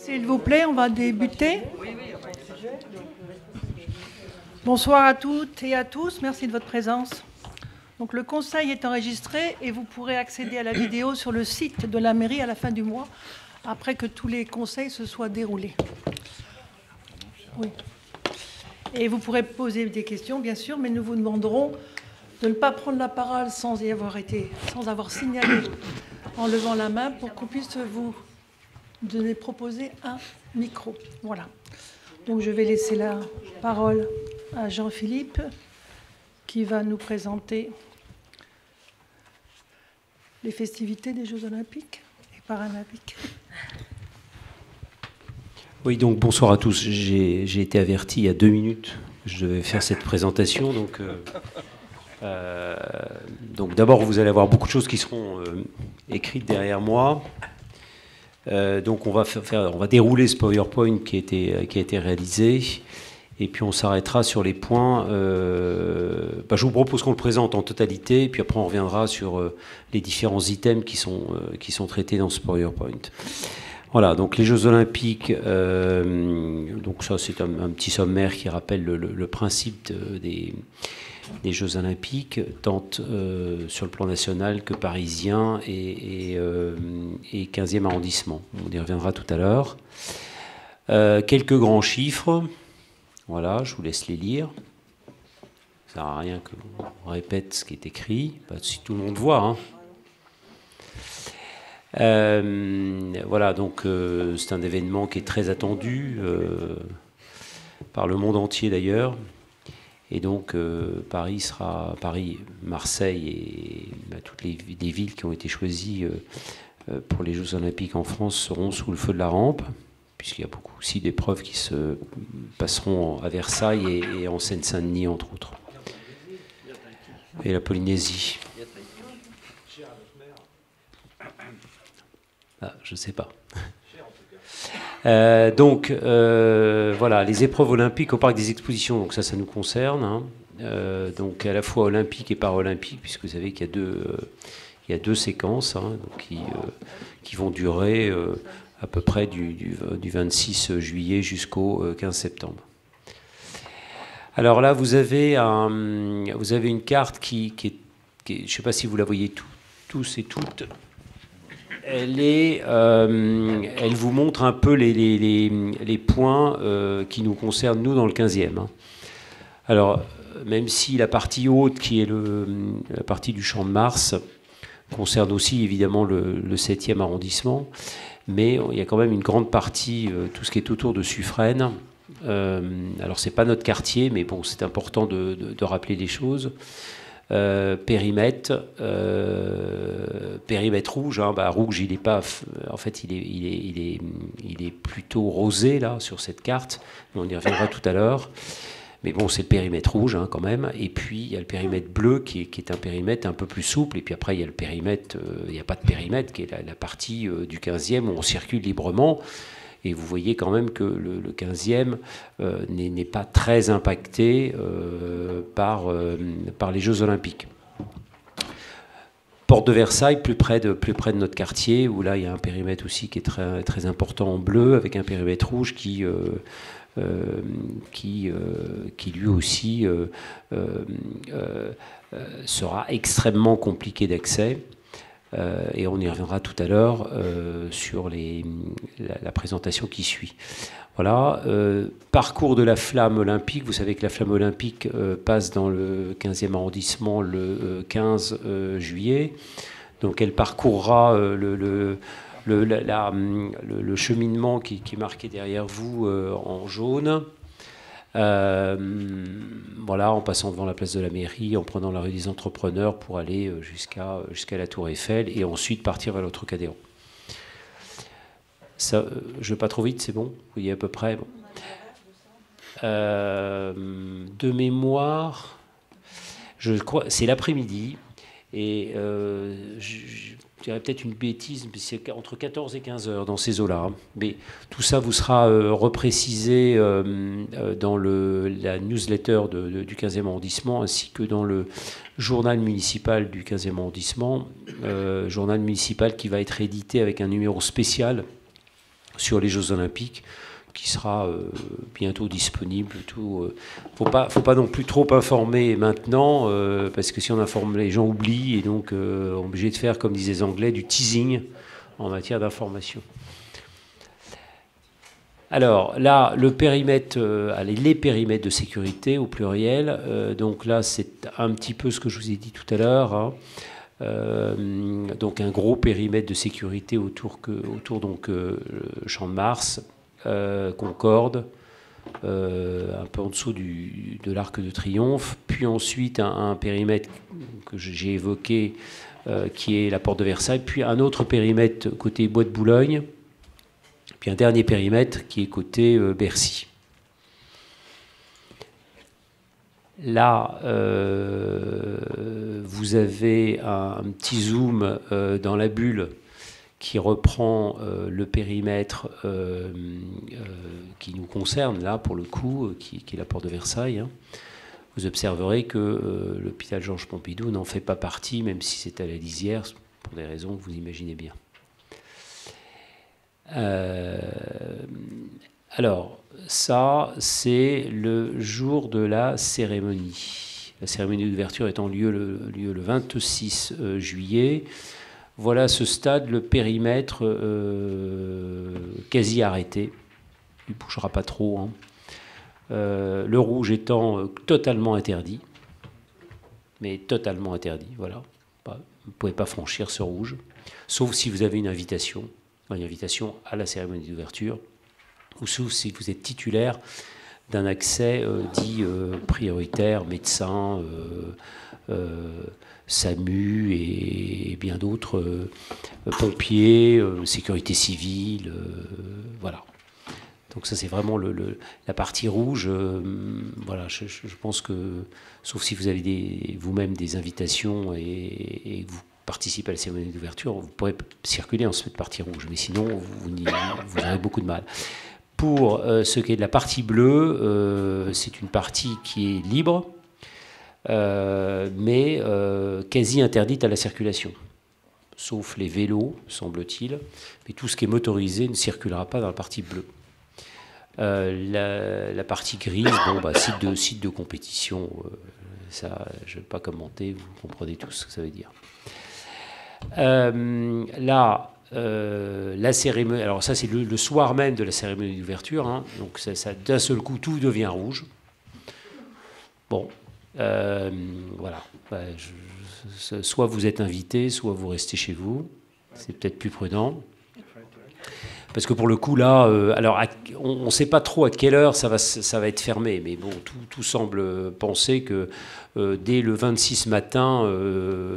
S'il vous plaît, on va débuter. Bonsoir à toutes et à tous, merci de votre présence. Donc, le conseil est enregistré et vous pourrez accéder à la vidéo sur le site de la mairie à la fin du mois, après que tous les conseils se soient déroulés. Oui. Et vous pourrez poser des questions, bien sûr, mais nous vous demanderons de ne pas prendre la parole sans avoir signalé en levant la main pour qu'on puisse vous proposer un micro. Voilà. Donc je vais laisser la parole à Jean-Philippe qui va nous présenter les festivités des Jeux Olympiques et Paralympiques. Oui, donc bonsoir à tous. J'ai été averti il y a 2 minutes que je devais faire cette présentation. Donc d'abord, vous allez avoir beaucoup de choses qui seront écrites derrière moi. Donc on va dérouler ce PowerPoint qui a été réalisé. Et puis on s'arrêtera sur les points. Je vous propose qu'on le présente en totalité. Et puis après, on reviendra sur les différents items qui sont traités dans ce PowerPoint. Voilà, donc les Jeux Olympiques, donc ça c'est un petit sommaire qui rappelle le principe des Jeux Olympiques, tant sur le plan national que parisien et 15e arrondissement. On y reviendra tout à l'heure. Quelques grands chiffres, voilà, je vous laisse les lire. Ça ne sert à rien qu'on répète ce qui est écrit, si tout le monde voit, hein. Voilà, donc c'est un événement qui est très attendu par le monde entier d'ailleurs. Et donc Paris, Marseille et toutes les villes qui ont été choisies pour les Jeux Olympiques en France seront sous le feu de la rampe, puisqu'il y a beaucoup aussi d'épreuves qui se passeront à Versailles et en Seine-Saint-Denis, entre autres. Et la Polynésie. Je ne sais pas. Voilà, les épreuves olympiques au parc des expositions, donc ça nous concerne, hein. Donc à la fois olympique et paralympique, puisque vous savez qu'il y a deux séquences, hein, donc qui vont durer à peu près du 26 juillet jusqu'au 15 septembre. Alors là, vous avez une carte qui est, je ne sais pas si vous la voyez tous et toutes. Elle vous montre un peu les points qui nous concernent, nous, dans le 15e. Hein. Alors, même si la partie haute, qui est la partie du Champ de Mars, concerne aussi, évidemment, le 7e arrondissement, mais il y a quand même une grande partie, tout ce qui est autour de Suffren. Alors, ce n'est pas notre quartier, mais bon, c'est important de rappeler les choses. Périmètre rouge, hein, rouge il est pas, en fait il est plutôt rosé là sur cette carte, mais on y reviendra tout à l'heure, mais bon c'est le périmètre rouge, hein, quand même, et puis il y a le périmètre bleu qui est un périmètre un peu plus souple, et puis après il y a le périmètre, il n'y a pas de périmètre qui est la partie du 15e où on circule librement. Et vous voyez quand même que le 15e n'est pas très impacté par les Jeux Olympiques. Porte de Versailles, plus près de notre quartier, où là il y a un périmètre aussi qui est très, très important en bleu, avec un périmètre rouge qui lui aussi sera extrêmement compliqué d'accès. Et on y reviendra tout à l'heure sur la présentation qui suit. Voilà, parcours de la flamme olympique. Vous savez que la flamme olympique passe dans le 15e arrondissement le 15 juillet. Donc elle parcourra le cheminement qui est marqué derrière vous en jaune. Voilà, en passant devant la place de la mairie, en prenant la rue des Entrepreneurs pour aller jusqu'à la Tour Eiffel et ensuite partir vers le Trocadéro. Ça, je ne vais pas trop vite, c'est bon? Vous voyez à peu près. Bon. De mémoire, je crois, c'est l'après-midi et je dirais peut-être une bêtise, mais c'est entre 14 et 15 heures dans ces eaux-là. Mais tout ça vous sera reprécisé dans la newsletter du 15e arrondissement, ainsi que dans le journal municipal du 15e arrondissement, journal municipal qui va être édité avec un numéro spécial sur les Jeux Olympiques, qui sera bientôt disponible. Faut pas non plus trop informer maintenant, parce que si on informe, les gens oublient, et donc on est obligé de faire, comme disaient les Anglais, du teasing en matière d'information. Alors là, le périmètre, les périmètres de sécurité au pluriel, donc là c'est un petit peu ce que je vous ai dit tout à l'heure, hein. Donc un gros périmètre de sécurité autour donc Champ de Mars, Concorde, un peu en dessous de l'Arc de Triomphe, puis ensuite un périmètre que j'ai évoqué, qui est la porte de Versailles, puis un autre périmètre côté Bois de Boulogne, puis un dernier périmètre qui est côté Bercy. Là, vous avez un petit zoom dans la bulle qui reprend le périmètre qui nous concerne, là, pour le coup, qui est la porte de Versailles, hein. Vous observerez que l'hôpital Georges Pompidou n'en fait pas partie, même si c'est à la lisière, pour des raisons que vous imaginez bien. Alors, ça, c'est le jour de la cérémonie. La cérémonie d'ouverture étant lieu le 26 juillet. Voilà à ce stade le périmètre quasi arrêté. Il ne bougera pas trop, hein. Le rouge étant totalement interdit. Mais totalement interdit, voilà. Vous ne pouvez pas franchir ce rouge, sauf si vous avez une invitation à la cérémonie d'ouverture, ou sauf si vous êtes titulaire d'un accès dit prioritaire, médecin, SAMU et bien d'autres, pompiers, sécurité civile, voilà. Donc ça c'est vraiment la partie rouge. Voilà, je pense que, sauf si vous avez vous-même des invitations et que vous participez à la cérémonie d'ouverture, vous pourrez circuler en cette partie rouge, mais sinon vous aurez beaucoup de mal. Pour ce qui est de la partie bleue, c'est une partie qui est libre, mais quasi interdite à la circulation, sauf les vélos, semble-t-il, mais tout ce qui est motorisé ne circulera pas dans la partie bleue. La partie grise, site de compétition, ça, je ne vais pas commenter, vous comprenez tous ce que ça veut dire. Là, la cérémonie, alors ça c'est le soir même de la cérémonie d'ouverture, hein, donc ça, d'un seul coup tout devient rouge. Bon, voilà, soit vous êtes invité, soit vous restez chez vous, c'est peut-être plus prudent. Parce que pour le coup, là, alors on ne sait pas trop à quelle heure ça va être fermé, mais bon, tout semble penser que dès le 26 matin,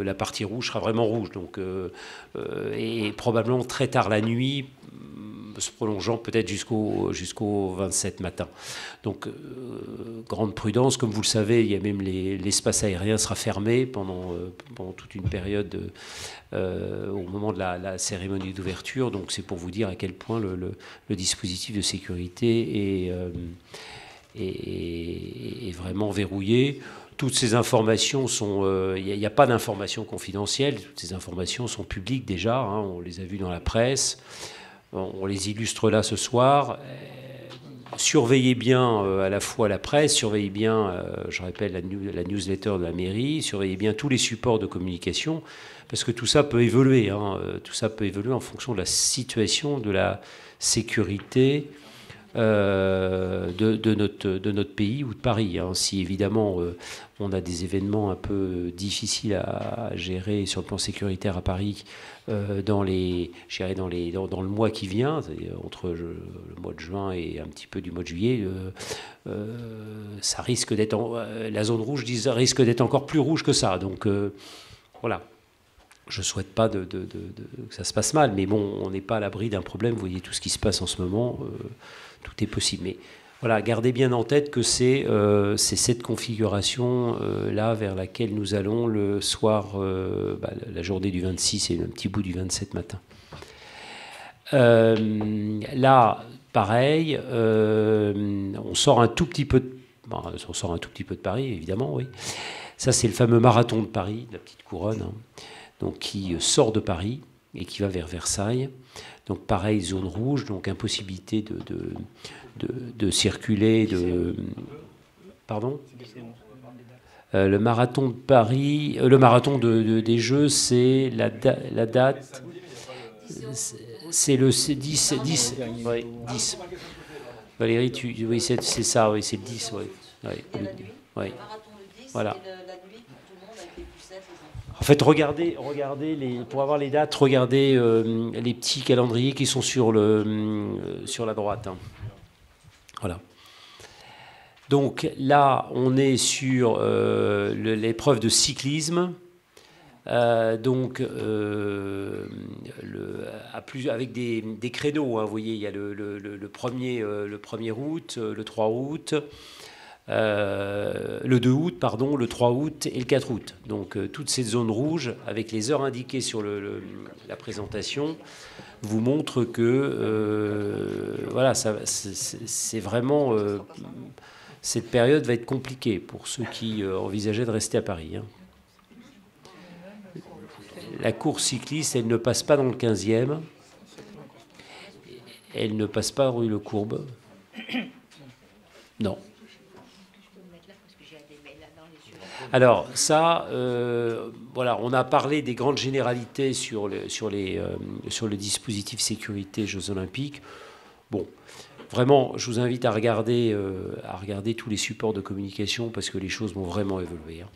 la partie rouge sera vraiment rouge, donc, et probablement très tard la nuit, se prolongeant peut-être jusqu'au 27 matin. Donc, grande prudence, comme vous le savez, il y a même l'espace aérien sera fermé pendant toute une période au moment de la cérémonie d'ouverture. Donc, c'est pour vous dire à quel point le dispositif de sécurité est vraiment verrouillé. Toutes ces informations sont... Il n'y a pas d'informations confidentielles. Toutes ces informations sont publiques déjà, hein, on les a vues dans la presse. On les illustre là ce soir. Surveillez bien à la fois la presse, surveillez bien, je rappelle, la newsletter de la mairie, surveillez bien tous les supports de communication, parce que tout ça peut évoluer, hein, tout ça peut évoluer en fonction de la situation, de la sécurité de notre pays ou de Paris. Hein. Si évidemment on a des événements un peu difficiles à gérer sur le plan sécuritaire à Paris, dans le mois qui vient, entre le mois de juin et un petit peu du mois de juillet, ça risque d'être la zone rouge risque d'être encore plus rouge que ça. Donc voilà. Je ne souhaite pas que ça se passe mal, mais bon, on n'est pas à l'abri d'un problème. Vous voyez tout ce qui se passe en ce moment, tout est possible. Mais voilà, gardez bien en tête que c'est cette configuration là vers laquelle nous allons le soir, la journée du 26 et un petit bout du 27 matin. Là, pareil, on sort un tout petit peu de Paris, évidemment, oui. Ça, c'est le fameux marathon de Paris, la petite couronne, hein, donc qui sort de Paris et qui va vers Versailles. Donc pareil, zone rouge, donc impossibilité de circuler. Pardon ? Le marathon de Paris, le marathon des Jeux, c'est la date, c'est le 10. Ouais, 10. Valérie, oui, c'est ça, oui, c'est le 10. Ouais. Ouais. Voilà. En fait, regardez pour avoir les dates, regardez les petits calendriers qui sont sur la droite. Hein. Voilà. Donc là, on est sur l'épreuve de cyclisme. Donc, avec des créneaux. Hein, vous voyez, il y a le 1er août, le 3 août, le 2 août, pardon, le 3 août et le 4 août. Donc, toutes ces zones rouges, avec les heures indiquées sur la présentation, vous montrent que voilà, c'est vraiment... cette période va être compliquée pour ceux qui envisageaient de rester à Paris. Hein. La course cycliste, elle ne passe pas dans le 15e. Elle ne passe pas rue Le Courbe. Non. Alors ça, voilà, on a parlé des grandes généralités sur le dispositif sécurité Jeux Olympiques. Bon, vraiment, je vous invite à regarder tous les supports de communication parce que les choses vont vraiment évoluer. Hein.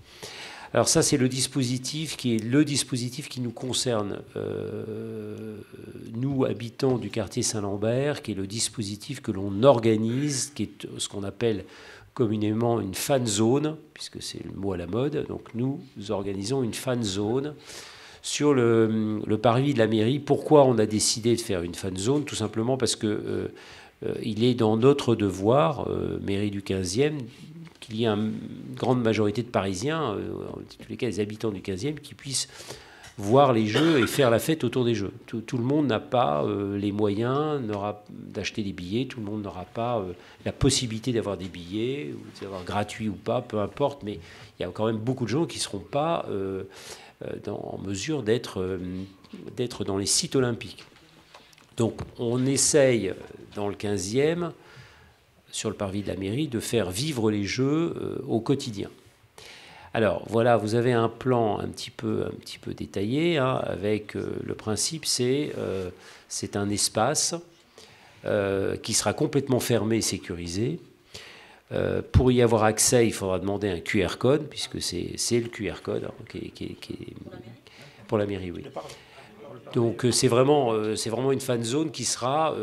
Alors ça, c'est le dispositif qui nous concerne, nous, habitants du quartier Saint-Lambert, qui est le dispositif que l'on organise, qui est ce qu'on appelle communément une fan zone, puisque c'est le mot à la mode. Donc nous organisons une fan zone sur le parvis de la mairie. Pourquoi on a décidé de faire une fan zone ? Tout simplement parce que il est dans notre devoir, mairie du 15e, qu'il y ait une grande majorité de Parisiens, en tous les cas des habitants du 15e, qui puissent voir les Jeux et faire la fête autour des Jeux. Tout le monde n'a pas les moyens d'acheter des billets, tout le monde n'aura pas la possibilité d'avoir des billets, ou d'avoir gratuits ou pas, peu importe, mais il y a quand même beaucoup de gens qui ne seront pas en mesure d'être dans les sites olympiques. Donc on essaye, dans le 15e, sur le parvis de la mairie, de faire vivre les Jeux au quotidien. Alors voilà, vous avez un plan un petit peu détaillé, hein, avec le principe, c'est un espace qui sera complètement fermé et sécurisé. Pour y avoir accès, il faudra demander un QR code, puisque c'est le QR code hein, qui est pour la mairie, oui. Donc c'est vraiment une fan zone qui sera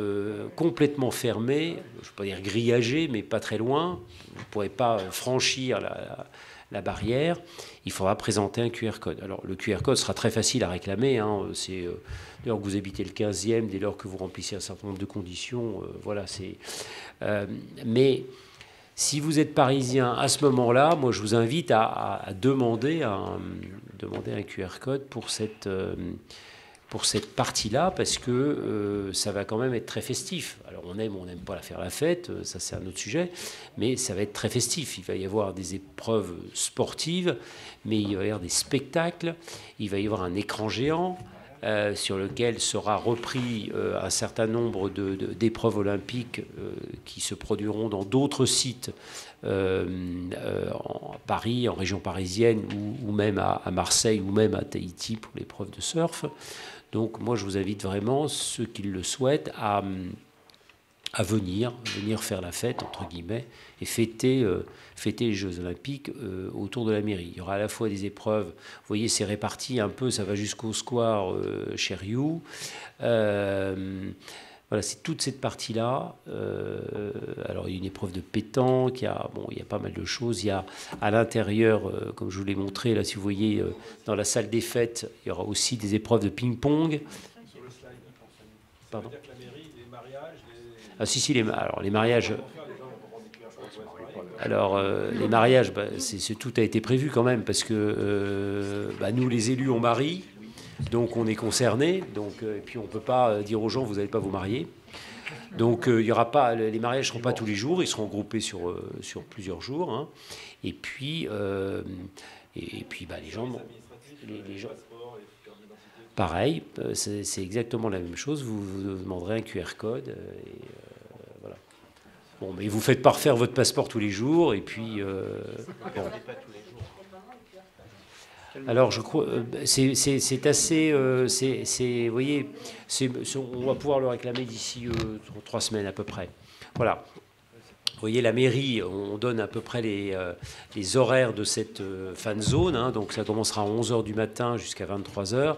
complètement fermée, je ne vais pas dire grillagée, mais pas très loin. Vous ne pourrez pas franchir la barrière. Il faudra présenter un QR code. Alors le QR code sera très facile à réclamer. Hein, c'est dès lors que vous habitez le 15e, dès lors que vous remplissez un certain nombre de conditions. Voilà, mais si vous êtes parisien à ce moment-là, moi je vous invite à demander un QR code pour cette partie-là, parce que ça va quand même être très festif. Alors on aime ou on n'aime pas faire la fête, ça c'est un autre sujet, mais ça va être très festif. Il va y avoir des épreuves sportives, mais il va y avoir des spectacles, il va y avoir un écran géant sur lequel sera repris un certain nombre d'épreuves olympiques qui se produiront dans d'autres sites, à Paris, en région parisienne, ou même à Marseille, ou même à Tahiti pour l'épreuve de surf. Donc moi je vous invite vraiment, ceux qui le souhaitent, à venir faire la fête, entre guillemets, et fêter les Jeux Olympiques autour de la mairie. Il y aura à la fois des épreuves, vous voyez c'est réparti un peu, ça va jusqu'au square Cherriou. Voilà, c'est toute cette partie-là. Alors, il y a une épreuve de pétanque, il y a pas mal de choses. Il y a à l'intérieur, comme je vous l'ai montré, là, si vous voyez, dans la salle des fêtes, il y aura aussi des épreuves de ping-pong. Pardon ? Ah, si, alors, les mariages... Alors, les mariages, tout a été prévu quand même, parce que nous, les élus, on marie. Donc on est concerné, et puis on ne peut pas dire aux gens vous n'allez pas vous marier. Donc il y aura pas, les mariages ne seront pas tous les jours, ils seront groupés sur plusieurs jours. Hein. Et puis les gens... pareil, c'est exactement la même chose. Vous demanderez un QR code. Voilà. Bon, mais vous faites pas refaire votre passeport tous les jours. Et puis, bon. Alors, je crois, c'est assez, vous voyez, on va pouvoir le réclamer d'ici 3 semaines à peu près. Voilà. Vous voyez, la mairie, on donne à peu près les horaires de cette fan zone. Hein, donc, ça commencera à 11h du matin jusqu'à 23h.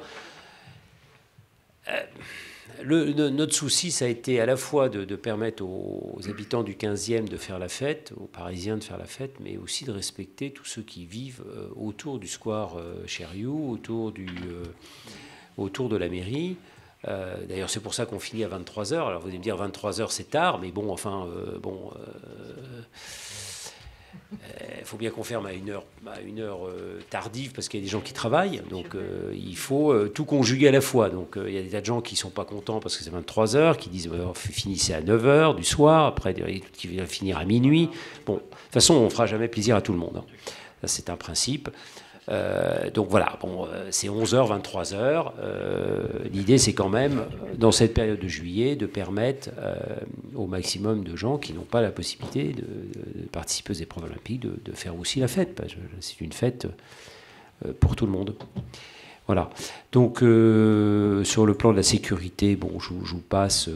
Notre souci, ça a été à la fois de permettre aux habitants du 15e de faire la fête, aux Parisiens de faire la fête, mais aussi de respecter tous ceux qui vivent autour du square Chériou, autour de la mairie. D'ailleurs, c'est pour ça qu'on finit à 23h. Alors, vous allez me dire 23h, c'est tard, mais bon, enfin, il faut bien qu'on ferme à une heure tardive parce qu'il y a des gens qui travaillent. Donc, il faut tout conjuguer à la fois. Donc, il y a des tas de gens qui ne sont pas contents parce que c'est 23h, qui disent finissez à 9h du soir, après qui vont finir à minuit. Bon, de toute façon, on ne fera jamais plaisir à tout le monde. Hein. Ça, c'est un principe. Donc voilà, bon, c'est 11h, 23h. L'idée, c'est quand même, dans cette période de juillet, de permettre au maximum de gens qui n'ont pas la possibilité de participer aux épreuves olympiques de faire aussi la fête. Parce que c'est une fête pour tout le monde. Voilà. Donc, sur le plan de la sécurité, bon, je vous passe.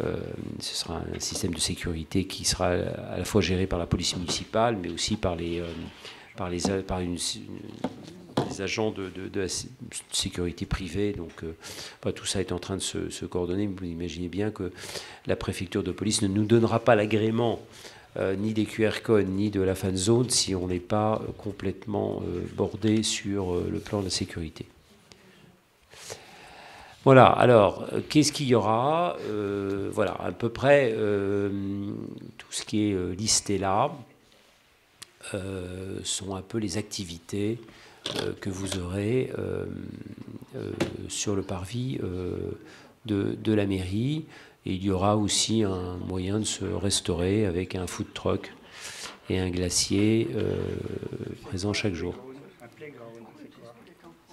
Ce sera un système de sécurité qui sera à la fois géré par la police municipale, mais aussi par les agents de la sécurité privée. Donc, tout ça est en train de se coordonner. Vous imaginez bien que la préfecture de police ne nous donnera pas l'agrément ni des QR codes, ni de la fan zone si on n'est pas complètement bordé sur le plan de la sécurité. Voilà, alors, qu'est-ce qu'il y aura voilà, à peu près tout ce qui est listé là. Sont un peu les activités que vous aurez sur le parvis de la mairie. Et il y aura aussi un moyen de se restaurer avec un food truck et un glacier présent chaque jour.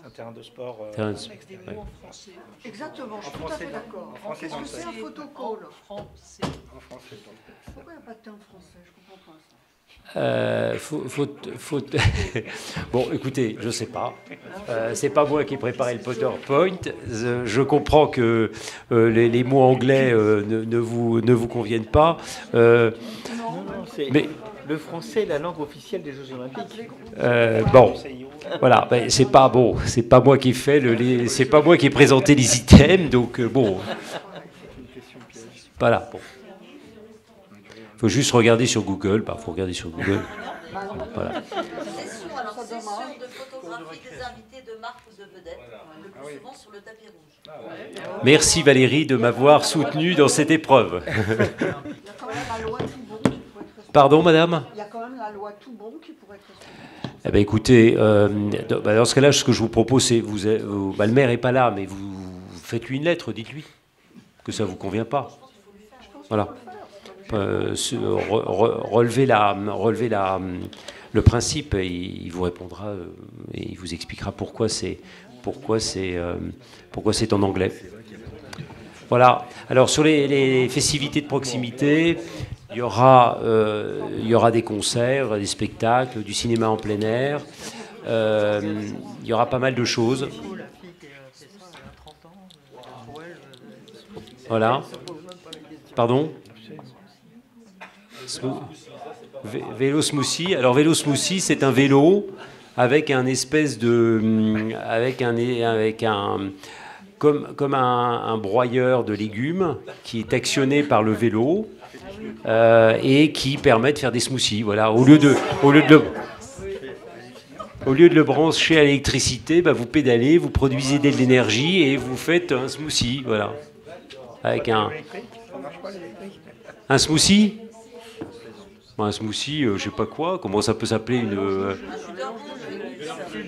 Un terrain de sport. Ouais. Exactement, je suis tout à fait d'accord. français, Est-ce que c'est un photocall En français. Pourquoi il n'y a pas de terme français? Je ne comprends pas ça. Bon, écoutez, je ne sais pas. C'est pas moi qui ai préparé le PowerPoint. Je comprends que les mots anglais ne vous conviennent pas. Non, c'est le français est la langue officielle des Jeux Olympiques. Bon, voilà, ben, c'est pas moi qui ai fait c'est pas moi qui ai présenté les items, donc bon. Voilà. Bon. Il faut juste regarder sur Google. Il faut regarder sur Google. Voilà. Session de photographie des invités de marque ou de vedette, le plus souvent sur le tapis rouge. Merci Valérie de m'avoir soutenu dans cette épreuve. Il y a quand même la loi tout bon qui pourrait être respectée. Pardon, madame ? Il y a quand même la loi tout bon qui pourrait être respectée. Eh bien, écoutez, dans ce cas-là, ce que je vous propose, c'est le maire n'est pas là, mais vous faites-lui une lettre, dites-lui que ça ne vous convient pas. Voilà. Relever le principe, et il vous répondra et il vous expliquera pourquoi c'est en anglais. Voilà. Alors sur les festivités de proximité, il y aura des concerts, des spectacles, du cinéma en plein air. Il y aura pas mal de choses. Voilà. Pardon ? Vélo smoothie. Alors vélo smoothie, c'est un vélo avec un espèce de, comme un broyeur de légumes qui est actionné par le vélo et qui permet de faire des smoothies. Voilà. Au lieu de le brancher à l'électricité, vous pédalez, vous produisez de l'énergie et vous faites un smoothie. Voilà. Avec un smoothie. Un smoothie, je sais pas quoi, comment ça peut s'appeler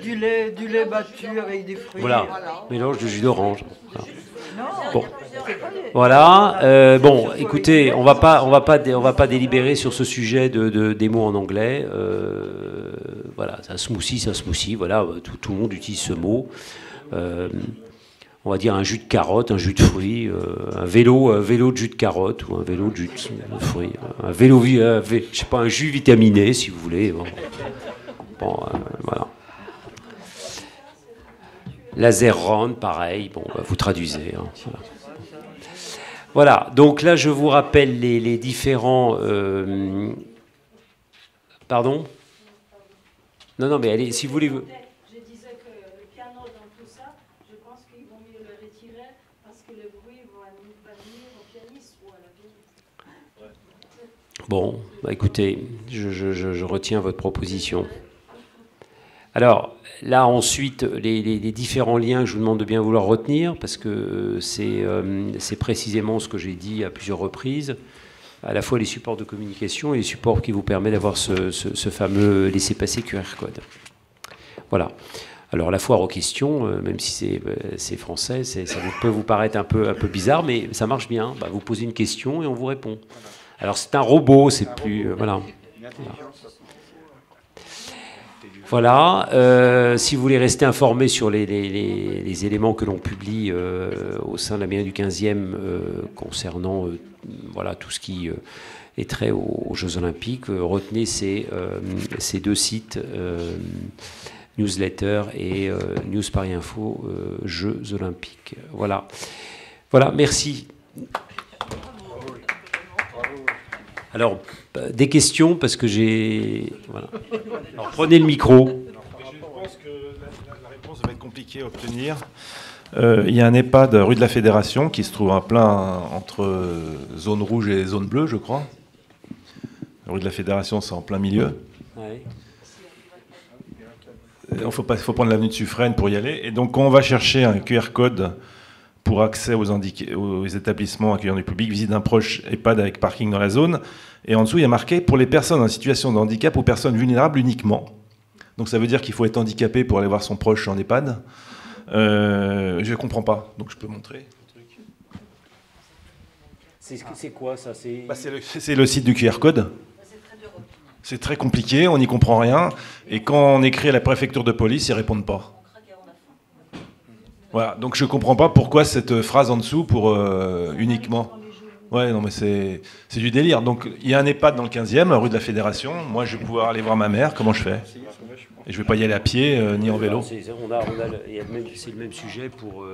Du lait battu avec des fruits. Voilà, mélange de jus d'orange. Bon, voilà. Bon, écoutez, on va pas délibérer sur ce sujet des mots en anglais. Voilà, c'est un smoothie, voilà, tout le monde utilise ce mot. on va dire un jus de carotte, un jus de fruits, un vélo de jus de carotte ou un vélo de jus de fruits, un vélo, je sais pas, un jus vitaminé si vous voulez. Bon, voilà. Laser run, pareil. Bon, bah, vous traduisez. Hein, voilà. Donc là, je vous rappelle les différents. Pardon ? Non, mais allez, si vous voulez. Je disais que le piano dans tout ça, je pense qu'ils vont mieux le retirer parce que le bruit va venir au pianiste ou à la pianiste. Bon, bah écoutez, je retiens votre proposition. Alors, là, ensuite, les différents liens que je vous demande de bien vouloir retenir, parce que c'est précisément ce que j'ai dit à plusieurs reprises, à la fois les supports de communication et les supports qui vous permettent d'avoir ce fameux laissez-passer QR code. Voilà. Alors, la foire aux questions, même si c'est français, ça peut vous paraître un peu bizarre, mais ça marche bien. Bah, vous posez une question et on vous répond. Alors, c'est un robot, c'est plus... voilà. Voilà, si vous voulez rester informé sur les éléments que l'on publie au sein de la mairie du 15e concernant voilà, tout ce qui est trait aux Jeux Olympiques, retenez ces deux sites, newsletter et News Paris Info, Jeux Olympiques. Voilà, voilà, merci. Alors, des questions, parce que j'ai... Voilà. Alors, prenez le micro. Je pense que la réponse va être compliquée à obtenir. Il y a un EHPAD rue de la Fédération qui se trouve en plein entre zone rouge et zone bleue, je crois. Rue de la Fédération, c'est en plein milieu. Ouais. Il faut prendre l'avenue de Suffren pour y aller. Et donc, quand on va chercher un QR code pour accès aux établissements accueillant du public, visite d'un proche EHPAD avec parking dans la zone. Et en dessous, il y a marqué « Pour les personnes en situation de handicap ou personnes vulnérables uniquement ». Donc ça veut dire qu'il faut être handicapé pour aller voir son proche en EHPAD. Je ne comprends pas, donc je peux montrer. C'est quoi ça? C'est le site du QR code. C'est très compliqué, on n'y comprend rien. Et quand on écrit à la préfecture de police, ils ne répondent pas. Voilà, donc je ne comprends pas pourquoi cette phrase en dessous pour uniquement. Ouais, non, mais c'est du délire. Donc il y a un EHPAD dans le 15e, rue de la Fédération. Moi, je vais pouvoir aller voir ma mère. Comment je fais? Et je ne vais pas y aller à pied ni en vélo. C'est le même sujet pour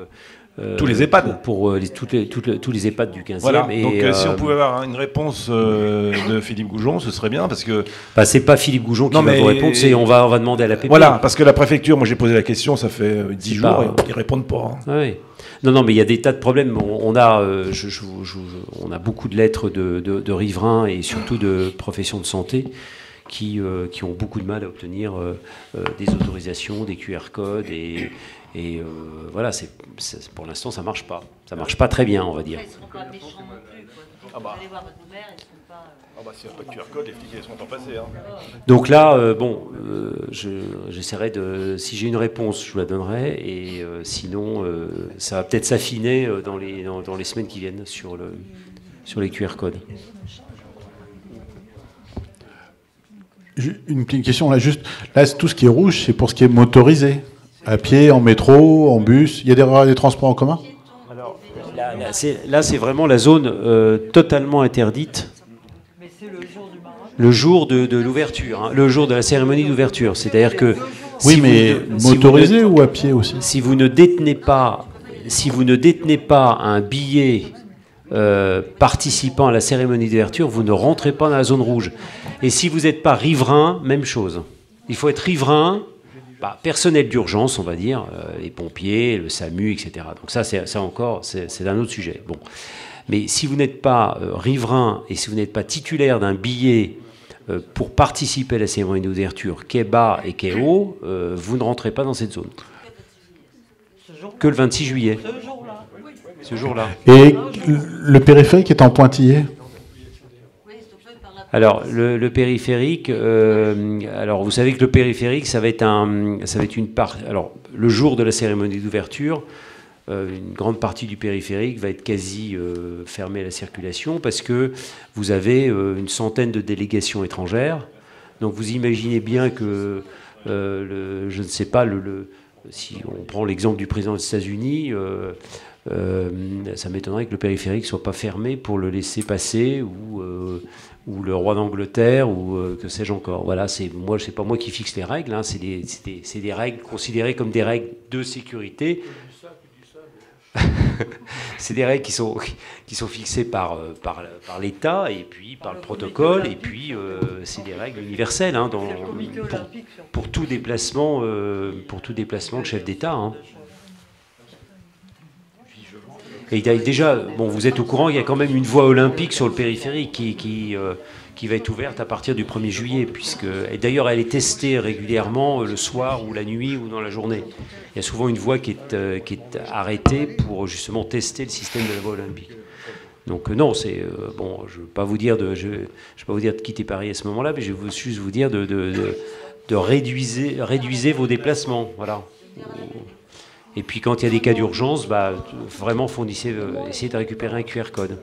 tous les EHPAD. Pour tous les EHPAD du 15e. Voilà. Et, donc si on pouvait avoir une réponse de Philippe Goujon, ce serait bien parce que. Bah, c'est pas Philippe Goujon qui va vous répondre, c'est on va demander à la PP. Voilà, parce que la préfecture, moi j'ai posé la question, ça fait 10 jours, et ils ne répondent pas. Ah oui. Non, mais il y a des tas de problèmes. On a beaucoup de lettres de riverains et surtout de professions de santé qui ont beaucoup de mal à obtenir des autorisations, des QR codes et voilà, pour l'instant ça marche pas. Ça marche pas très bien, on va dire. Ils ne seront pas méchants non plus. Vous allez voir votre mère, ils ne sont pas... S'il n'y a pas de QR code, les flics ils sont en passés. Hein. Donc là, j'essaierai de... Si j'ai une réponse, je vous la donnerai. Et sinon, ça va peut-être s'affiner dans les semaines qui viennent sur les QR codes. Une question là, juste. Là, tout ce qui est rouge, c'est pour ce qui est motorisé. À pied, en métro, en bus. Il y a des transports en commun? Alors, là, c'est vraiment la zone totalement interdite. Mais c'est le jour du marathon. Le jour de l'ouverture, hein, le jour de la cérémonie d'ouverture. C'est-à-dire que... Oui, mais motorisé ou à pied aussi? Si vous ne détenez pas un billet participant à la cérémonie d'ouverture, vous ne rentrez pas dans la zone rouge. Et si vous n'êtes pas riverain, même chose. Il faut être riverain, personnel d'urgence, on va dire, les pompiers, le SAMU, etc. Donc ça encore, c'est un autre sujet. Bon. Mais si vous n'êtes pas riverain et si vous n'êtes pas titulaire d'un billet pour participer à la cérémonie d'ouverture qui est bas et qui est haut, vous ne rentrez pas dans cette zone. Que le 26 juillet. Ce jour-là. Et le périphérique est en pointillé? Alors, le périphérique, alors vous savez que le périphérique, ça va être une part. Alors, le jour de la cérémonie d'ouverture, une grande partie du périphérique va être quasi fermée à la circulation parce que vous avez une centaine de délégations étrangères. Donc, vous imaginez bien que, je ne sais pas, si on prend l'exemple du président des États-Unis, ça m'étonnerait que le périphérique ne soit pas fermé pour le laisser passer, ou le roi d'Angleterre, ou que sais-je encore. Voilà, c'est pas moi qui fixe les règles, hein, c'est des règles considérées comme des règles de sécurité. C'est des règles qui sont fixées par l'État et puis par le protocole, et puis c'est des règles universelles, hein, pour tout déplacement de chef d'État. Hein. Et déjà, bon, vous êtes au courant, il y a quand même une voie olympique sur le périphérique qui va être ouverte à partir du 1er juillet, et d'ailleurs elle est testée régulièrement le soir ou la nuit ou dans la journée. Il y a souvent une voie qui est arrêtée pour justement tester le système de la voie olympique. Donc non, c'est bon, je ne vais pas vous dire de quitter Paris à ce moment-là, mais je vais juste vous dire de réduisez vos déplacements, voilà. Et puis quand il y a des cas d'urgence, vraiment essayez de récupérer un QR code.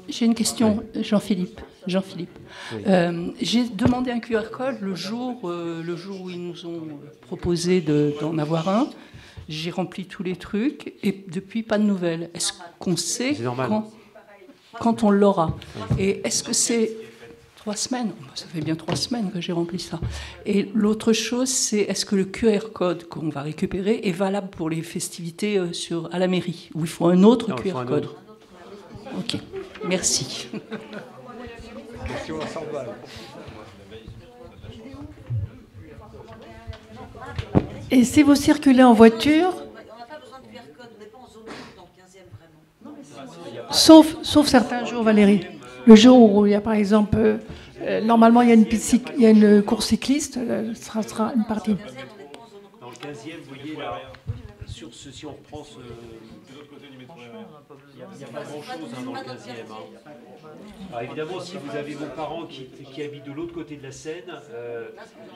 J'ai une question, Jean-Philippe. Oui. J'ai demandé un QR code le jour où ils nous ont proposé d'en avoir un. J'ai rempli tous les trucs et depuis, pas de nouvelles. Est-ce qu'on sait quand on l'aura? Et est-ce que c'est 3 semaines? Ça fait bien 3 semaines que j'ai rempli ça. Et l'autre chose, c'est est-ce que le QR code qu'on va récupérer est valable pour les festivités à la mairie? Ou il faut un autre QR code? Ok, merci. Et si vous circulez en voiture, On n'a pas besoin de QR code, on n'est pas en zone rouge dans le 15e vraiment. sauf certains jours, Valérie. Le jour où il y a par exemple, normalement il y a une course cycliste, ce sera une partie. Dans le 15e, vous voyez là, si on reprend ce... Il n'y a pas grand-chose dans le 15e. Hein. Alors évidemment, si vous avez vos parents qui habitent de l'autre côté de la Seine,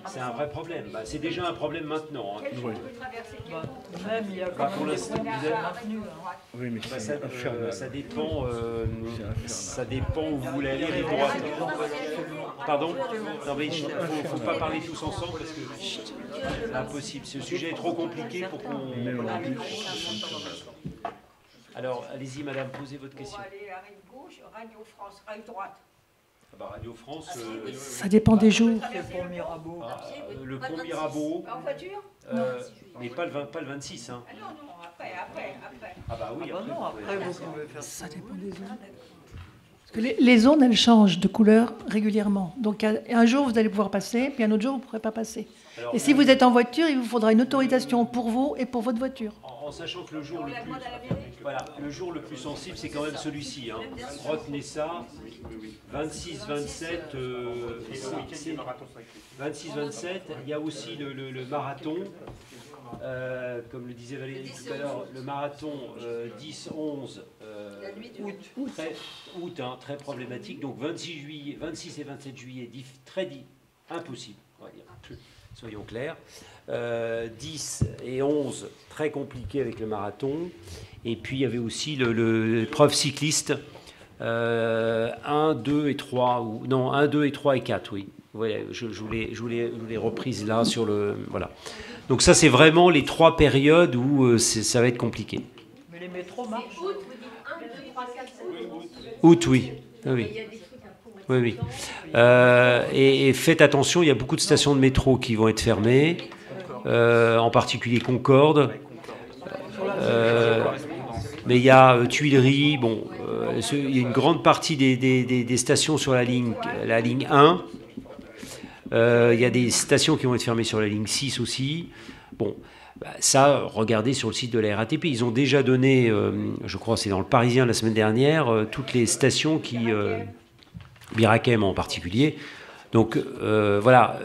c'est un vrai problème. C'est déjà un problème maintenant. Hein. Oui. Même il y a quand même des oui, mais ça dépend où vous voulez aller, rive droite. Pardon? Non mais il ne faut pas parler tous ensemble parce que c'est impossible. Ce sujet est trop compliqué pour qu'on... Alors, allez-y, madame, posez votre question. Pour aller à rive gauche, Radio France, rive droite. Radio France... ça dépend des jours. le pont Mirabeau. Le pont Mirabeau... En voiture? Mais pas le 26, hein. Non, après. Ah bah oui, non, après vous pouvez faire ça. Ça dépend des zones. Parce que les zones, elles changent de couleur régulièrement. Donc un jour, vous allez pouvoir passer, puis un autre jour, vous ne pourrez pas passer. Alors, et si vous êtes en voiture, il vous faudra une autorisation pour vous et pour votre voiture. En sachant que le jour le plus sensible, c'est quand même celui-ci. Hein. Retenez ça. 26-27, 26-27, il y a aussi le marathon. Comme le disait Valérie tout à l'heure, le marathon 10-11 août, très problématique. Donc 26 et 27 juillet, impossible, on va dire. Soyons clairs. 10 et 11, très compliqué avec le marathon. Et puis il y avait aussi l'épreuve cycliste 1, 2 et 3, 1, 2 et 3 et 4, oui. Voilà, je vous l'ai reprise là sur le... Voilà. Donc ça, c'est vraiment les 3 périodes où ça va être compliqué. Mais les métros marchent. Août, oui. Oui. Et faites attention, il y a beaucoup de stations de métro qui vont être fermées, en particulier Concorde. Mais il y a Tuileries, il y a une grande partie des stations sur la ligne 1. Il y a des stations qui vont être fermées sur la ligne 6 aussi. Ça, regardez sur le site de la RATP. Ils ont déjà donné, je crois c'est dans le Parisien la semaine dernière, toutes les stations Birakem en particulier. Donc voilà,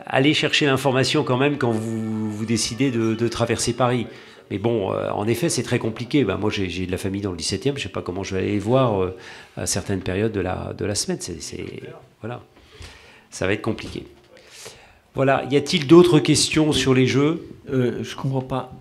allez chercher l'information quand même quand vous décidez de traverser Paris. Mais bon, en effet, c'est très compliqué. Moi, j'ai de la famille dans le 17e. Je ne sais pas comment je vais aller les voir à certaines périodes de la semaine. Voilà. Ça va être compliqué. Voilà. Y a-t-il d'autres questions sur les jeux? Je ne comprends pas.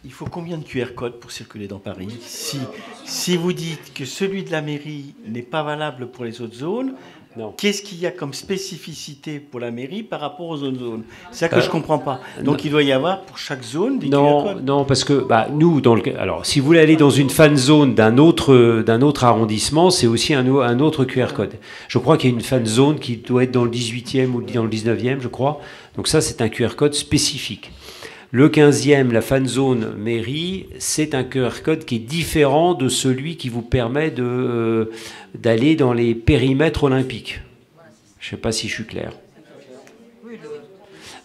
Il faut combien de QR codes pour circuler dans Paris? Si vous dites que celui de la mairie n'est pas valable pour les autres zones, Non. Qu'est-ce qu'il y a comme spécificité pour la mairie par rapport aux autres zones? C'est ça que je ne comprends pas. Donc il doit y avoir pour chaque zone des QR codes. Non, parce que nous, alors, si vous voulez aller dans une fan zone d'un autre arrondissement, c'est aussi un autre QR code. Je crois qu'il y a une fan zone qui doit être dans le 18e ou dans le 19e, je crois. Donc ça, c'est un QR code spécifique. Le 15e, la fan zone mairie, c'est un QR code qui est différent de celui qui vous permet d'aller dans les périmètres olympiques. Je ne sais pas si je suis clair.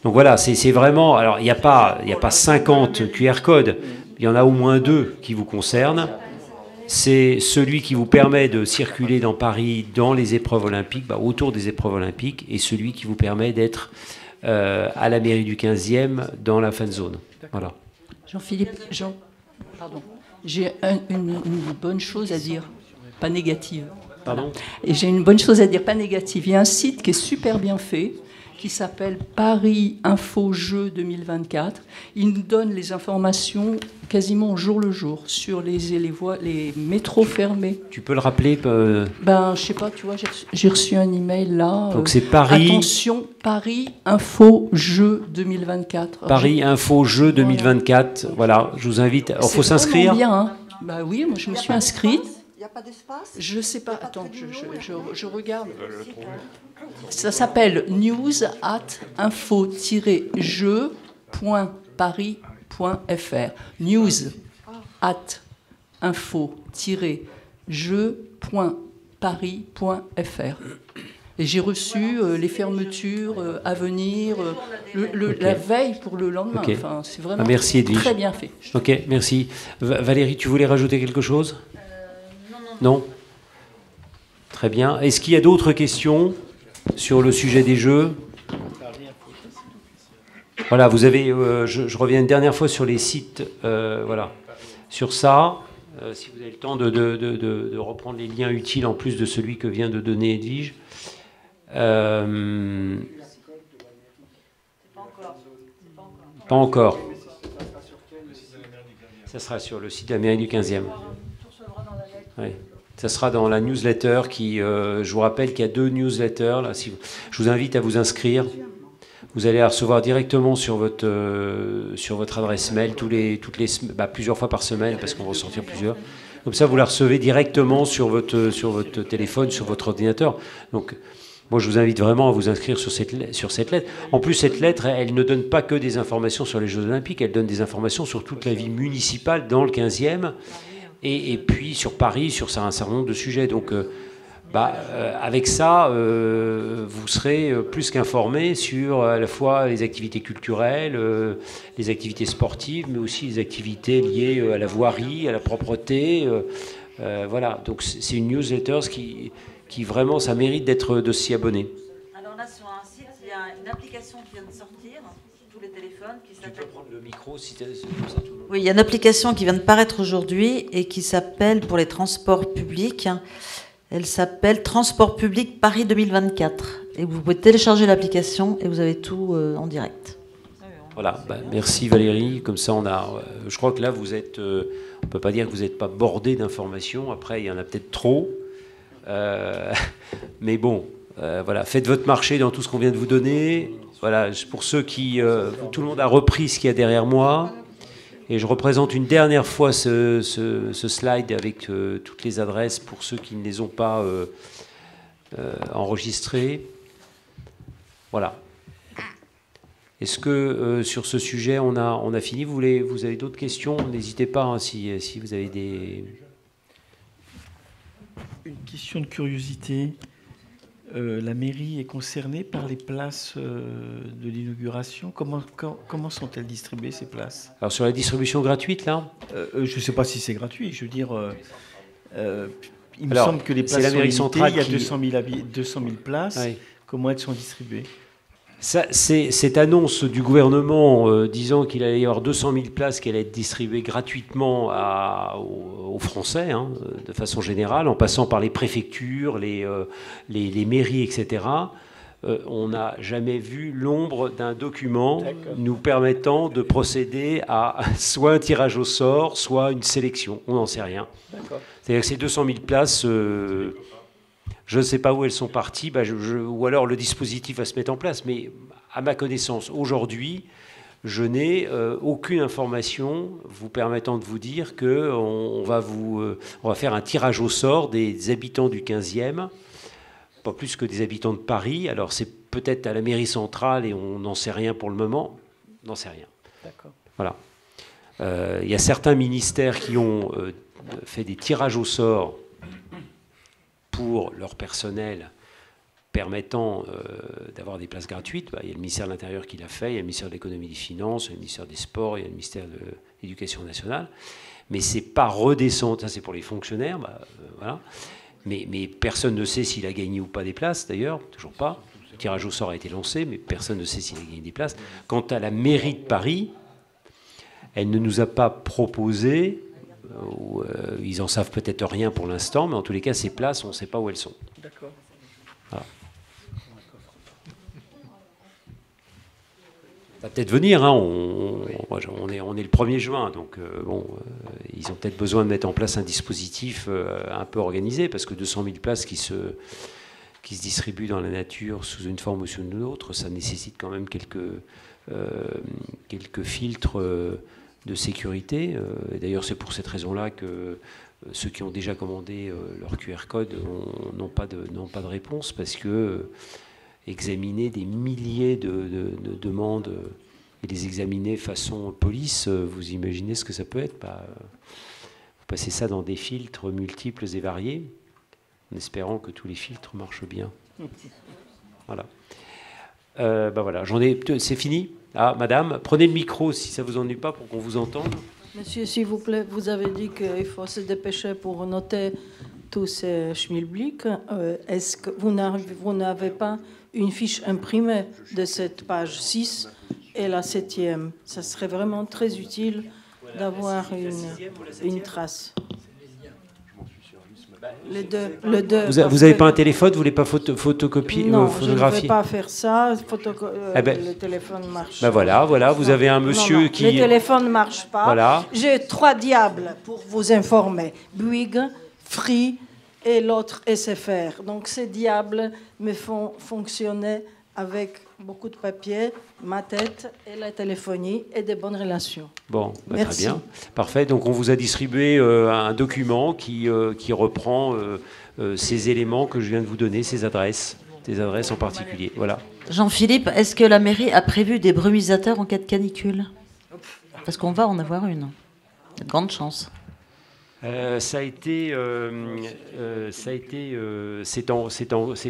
Donc voilà, c'est vraiment... Alors, il n'y a pas 50 QR codes, il y en a au moins 2 qui vous concernent. C'est celui qui vous permet de circuler dans Paris dans les épreuves olympiques, autour des épreuves olympiques, et celui qui vous permet d'être... à la mairie du 15e dans la fan zone. Voilà. Jean-Philippe, pardon. J'ai une bonne chose à dire, pas négative. Pardon ? Et j'ai une bonne chose à dire, pas négative. Il y a un site qui est super bien fait, qui s'appelle Paris Info Jeux 2024. Il nous donne les informations quasiment au jour le jour sur les métros fermés. Tu peux le rappeler Je sais pas, tu vois, j'ai reçu un email là. Donc c'est Paris... Attention, Paris Info Jeux 2024. Paris Info Jeux 2024. Voilà, je vous invite. Il faut s'inscrire. Bien, hein. Oui, moi je me suis inscrite. Il n'y a pas d'espace? Je sais pas. Attends, je regarde. Ça s'appelle news@info-jeux.paris.fr. news@info-jeux.paris.fr. Et j'ai reçu les fermetures à venir, la veille pour le lendemain. Okay. Enfin, c'est vraiment merci, très bien fait. Ok, merci. Valérie, tu voulais rajouter quelque chose? Non. Très bien. Est-ce qu'il y a d'autres questions sur le sujet des jeux? Voilà, vous avez... je reviens une dernière fois sur les sites. Voilà. Sur ça, si vous avez le temps de reprendre les liens utiles en plus de celui que vient de donner Edwige. Pas encore. Ça sera sur le site de la mairie du 15e. Oui. Ça sera dans la newsletter qui... je vous rappelle qu'il y a 2 newsletters. Là, je vous invite à vous inscrire. Vous allez la recevoir directement sur votre adresse mail plusieurs fois par semaine, parce qu'on va en sortir plusieurs. Comme ça, vous la recevez directement sur votre téléphone, sur votre ordinateur. Donc, moi, je vous invite vraiment à vous inscrire sur cette lettre. En plus, cette lettre, elle ne donne pas que des informations sur les Jeux Olympiques, elle donne des informations sur toute la vie municipale dans le 15e, et puis sur Paris, sur un certain nombre de sujets. Donc, avec ça, vous serez plus qu'informé sur à la fois les activités culturelles, les activités sportives, mais aussi les activités liées à la voirie, à la propreté. Voilà, donc c'est une newsletter qui vraiment, ça mérite de s'y abonner. Alors là, sur un site, il y a une application qui vient de sortir, sur tous les téléphones, qui s'appelle... Tu peux prendre le micro si c'est comme ça tout le monde. Oui, il y a une application qui vient de paraître aujourd'hui et qui s'appelle, pour les transports publics, elle s'appelle Transport public Paris 2024. Et vous pouvez télécharger l'application et vous avez tout en direct. Voilà, merci Valérie. Comme ça, je crois que là, vous êtes... on ne peut pas dire que vous n'êtes pas bordé d'informations. Après, il y en a peut-être trop. Mais bon, voilà, faites votre marché dans tout ce qu'on vient de vous donner. Voilà, pour ceux qui... tout le monde a repris ce qu'il y a derrière moi. Et je représente une dernière fois ce slide avec toutes les adresses pour ceux qui ne les ont pas enregistrées. Voilà. Est-ce que sur ce sujet, on a fini? Vous avez d'autres questions? N'hésitez pas hein, si vous avez des... Une question de curiosité. La mairie est concernée par les places de l'inauguration. Comment sont-elles distribuées, ces places? Alors sur la distribution gratuite, là je ne sais pas si c'est gratuit. Je veux dire, il me semble que les places sont limitées. Centrale il y a 200 000 places. Oui. Comment elles sont distribuées? Cette annonce du gouvernement disant qu'il allait y avoir 200 000 places qui allaient être distribuées gratuitement aux Français, hein, de façon générale, en passant par les préfectures, les mairies, etc. On n'a jamais vu l'ombre d'un document nous permettant de procéder à soit un tirage au sort, soit une sélection. On n'en sait rien. C'est-à-dire que ces 200 000 places... Je ne sais pas où elles sont parties, ou alors le dispositif va se mettre en place. Mais à ma connaissance, aujourd'hui, je n'ai aucune information vous permettant de vous dire qu'on va faire un tirage au sort des habitants du 15e, pas plus que des habitants de Paris. Alors c'est peut-être à la mairie centrale et on n'en sait rien pour le moment. On n'en sait rien. D'accord. Voilà. Il y a certains ministères qui ont fait des tirages au sort pour leur personnel permettant d'avoir des places gratuites. Il y a le ministère de l'Intérieur qui l'a fait, il y a le ministère de l'Économie et des Finances, il y a le ministère des Sports, il y a le ministère de l'Éducation nationale. Mais c'est pas redescendre, ça c'est pour les fonctionnaires, voilà. Mais personne ne sait s'il a gagné ou pas des places, d'ailleurs, toujours pas. Le tirage au sort a été lancé, mais personne ne sait s'il a gagné des places. Quant à la mairie de Paris, elle ne nous a pas proposé, ils en savent peut-être rien pour l'instant, mais en tous les cas, ces places, on ne sait pas où elles sont. D'accord. Voilà. Ça va peut-être venir, hein, on est le 1er juin, donc ils ont peut-être besoin de mettre en place un dispositif un peu organisé, parce que 200 000 places qui se distribuent dans la nature sous une forme ou sous une autre, ça nécessite quand même quelques filtres de sécurité. Et d'ailleurs, c'est pour cette raison-là que ceux qui ont déjà commandé leur QR code n'ont pas de réponse, parce que examiner des milliers de demandes et les examiner façon police, vous imaginez ce que ça peut être. Vous passez ça dans des filtres multiples et variés, en espérant que tous les filtres marchent bien. Voilà. Voilà, c'est fini. Ah, madame, prenez le micro si ça vous ennuie pas pour qu'on vous entende. Monsieur, s'il vous plaît, vous avez dit qu'il faut se dépêcher pour noter tous ces schmilblick. Est-ce que vous n'avez pas une fiche imprimée de cette page 6 et la 7e? Ça serait vraiment très utile d'avoir une trace. Les deux. Vous n'avez pas un téléphone, vous voulez pas photocopier, non, photographier? Non, je ne vais pas faire ça. Le téléphone marche. Voilà, vous avez un monsieur qui... Le téléphone ne marche pas. Voilà. J'ai 3 diables pour vous informer. Bouygues, Free et l'autre SFR. Donc ces diables me font fonctionner avec beaucoup de papier, ma tête et la téléphonie et des bonnes relations. Bon, Merci. Très bien. Parfait. Donc on vous a distribué un document qui reprend ces éléments que je viens de vous donner, ces adresses en particulier. Voilà. Jean-Philippe, est-ce que la mairie a prévu des brumisateurs en cas de canicule? Parce qu'on va en avoir une. Il y a de grandes chances. C'est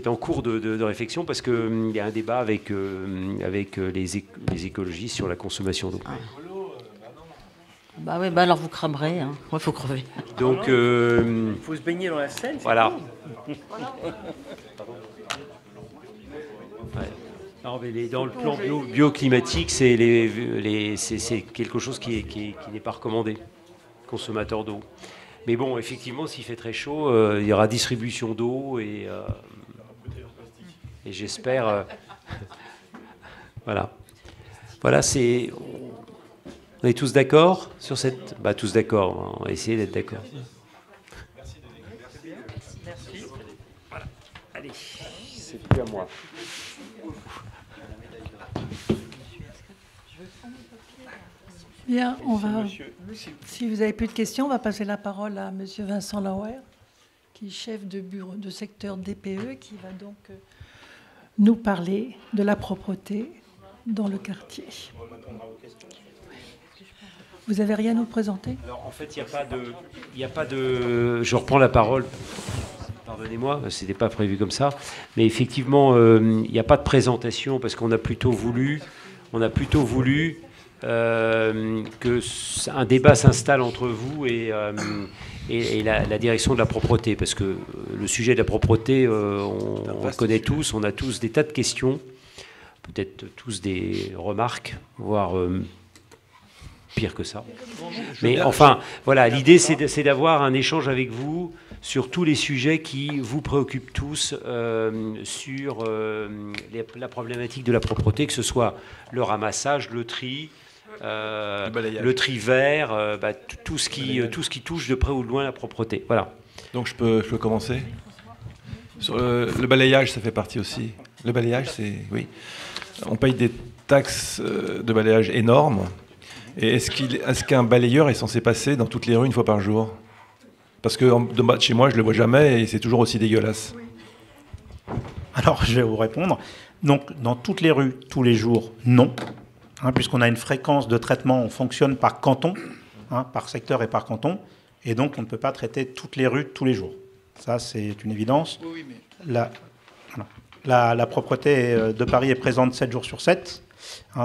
en cours de réflexion, parce qu'il y a un débat avec les écologistes sur la consommation d'eau. Bah oui, alors vous cramerez. Hein. Ouais, faut crever. Donc, il faut se baigner dans la Seine. Voilà. Non, mais dans le plan bioclimatique, c'est quelque chose qui n'est pas recommandé, consommateur d'eau. Mais bon, effectivement, s'il fait très chaud, il y aura distribution d'eau et j'espère... Voilà. Voilà, c'est... On est tous d'accord sur cette... tous d'accord, on va essayer d'être d'accord. Merci. Voilà. Allez, c'est plus à moi. Bien, on va... Si vous n'avez plus de questions, on va passer la parole à M. Vincent Lauer, qui est chef de bureau de secteur DPE, qui va donc nous parler de la propreté dans le quartier. Vous n'avez rien à nous présenter? Alors, en fait, il n'y a pas de... Je reprends la parole. Pardonnez-moi, ce n'était pas prévu comme ça. Mais effectivement, il n'y a pas de présentation, parce qu'on a plutôt voulu qu'un débat s'installe entre vous et la direction de la propreté, parce que le sujet de la propreté, on le connaît tous, on a tous des tas de questions, peut-être tous des remarques, voire pire que ça. Mais enfin, voilà, l'idée c'est d'avoir un échange avec vous sur tous les sujets qui vous préoccupent tous sur la problématique de la propreté, que ce soit le ramassage, le tri, le tri vert, tout ce qui touche de près ou de loin la propreté. Voilà. Donc je peux commencer? Sur le balayage, ça fait partie aussi. Le balayage, c'est... Oui. On paye des taxes de balayage énormes. Et est-ce qu'un balayeur est censé passer dans toutes les rues une fois par jour? Parce que de bas de chez moi, je ne le vois jamais et c'est toujours aussi dégueulasse. Alors, je vais vous répondre. Donc, dans toutes les rues, tous les jours, non. Puisqu'on a une fréquence de traitement, on fonctionne par canton, par secteur et par canton. Et donc, on ne peut pas traiter toutes les rues tous les jours. Ça, c'est une évidence. Oui, mais... La propreté de Paris est présente 7 jours sur 7,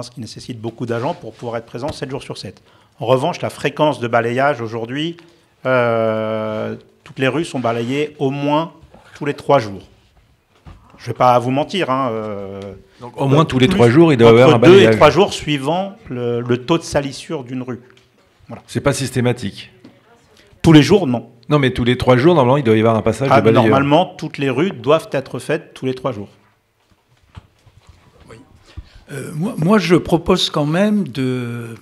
ce qui nécessite beaucoup d'agents pour pouvoir être présent 7 jours sur 7. En revanche, la fréquence de balayage aujourd'hui, toutes les rues sont balayées au moins tous les 3 jours. Je ne vais pas vous mentir. Donc, au moins tous les 3 jours, il doit y avoir un balayage. 2 et 3 jours suivant le taux de salissure d'une rue. Voilà. C'est pas systématique. Tous les jours, non. Non, mais tous les 3 jours, normalement, il doit y avoir un passage de balayeur. Normalement, toutes les rues doivent être faites tous les 3 jours. Oui. Moi, je propose quand même de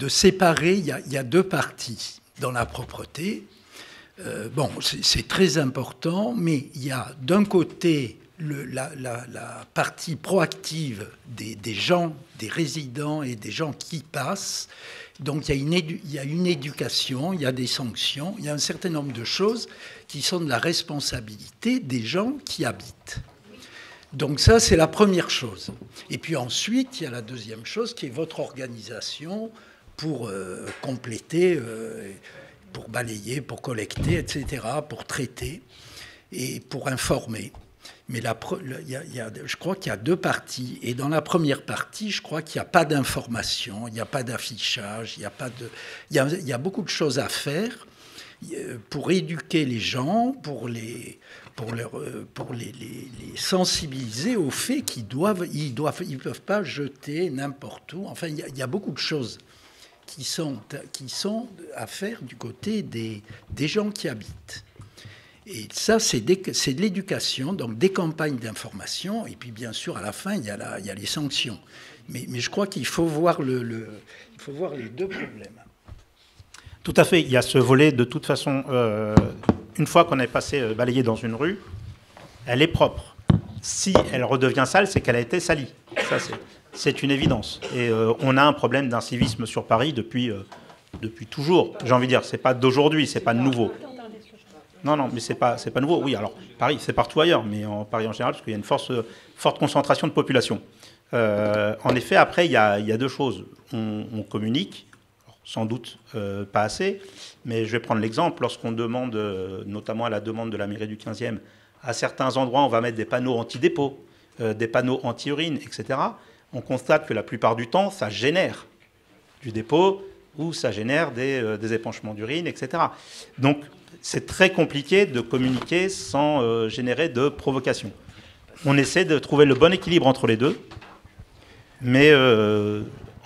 séparer. Il y a 2 parties dans la propreté. Bon, c'est très important, mais il y a d'un côté la partie proactive des gens, des résidents et des gens qui passent. Donc il y a une éducation, il y a des sanctions, il y a un certain nombre de choses qui sont de la responsabilité des gens qui habitent. Donc ça, c'est la première chose. Et puis ensuite, il y a la deuxième chose qui est votre organisation pour compléter, pour balayer, pour collecter, etc., pour traiter et pour informer. Mais je crois qu'il y a 2 parties. Et dans la première partie, je crois qu'il n'y a pas d'information, il n'y a pas d'affichage, il y a beaucoup de choses à faire pour éduquer les gens, pour les sensibiliser au fait qu'ils ils peuvent pas jeter n'importe où. Enfin, il y a beaucoup de choses qui sont à faire du côté des gens qui habitent. Et ça, c'est de l'éducation, donc des campagnes d'information, et puis bien sûr, à la fin, il y a les sanctions. Mais je crois qu'il faut voir il faut voir les 2 problèmes. Tout à fait. Il y a ce volet, de toute façon, une fois qu'on est passé balayer dans une rue, elle est propre. Si elle redevient sale, c'est qu'elle a été salie. Ça, c'est une évidence. Et on a un problème d'incivisme sur Paris depuis toujours. J'ai envie de dire, c'est pas d'aujourd'hui, c'est pas de nouveau. Non, mais c'est pas nouveau. Oui, alors Paris, c'est partout ailleurs, mais en Paris en général, parce qu'il y a une forte concentration de population. En effet, après, il y a 2 choses. On communique, sans doute pas assez, mais je vais prendre l'exemple. Lorsqu'on demande, notamment à la demande de la mairie du 15e, à certains endroits, on va mettre des panneaux anti-dépôt, des panneaux anti-urine, etc. On constate que la plupart du temps, ça génère du dépôt ou ça génère des épanchements d'urine, etc. Donc, c'est très compliqué de communiquer sans générer de provocation. On essaie de trouver le bon équilibre entre les 2, mais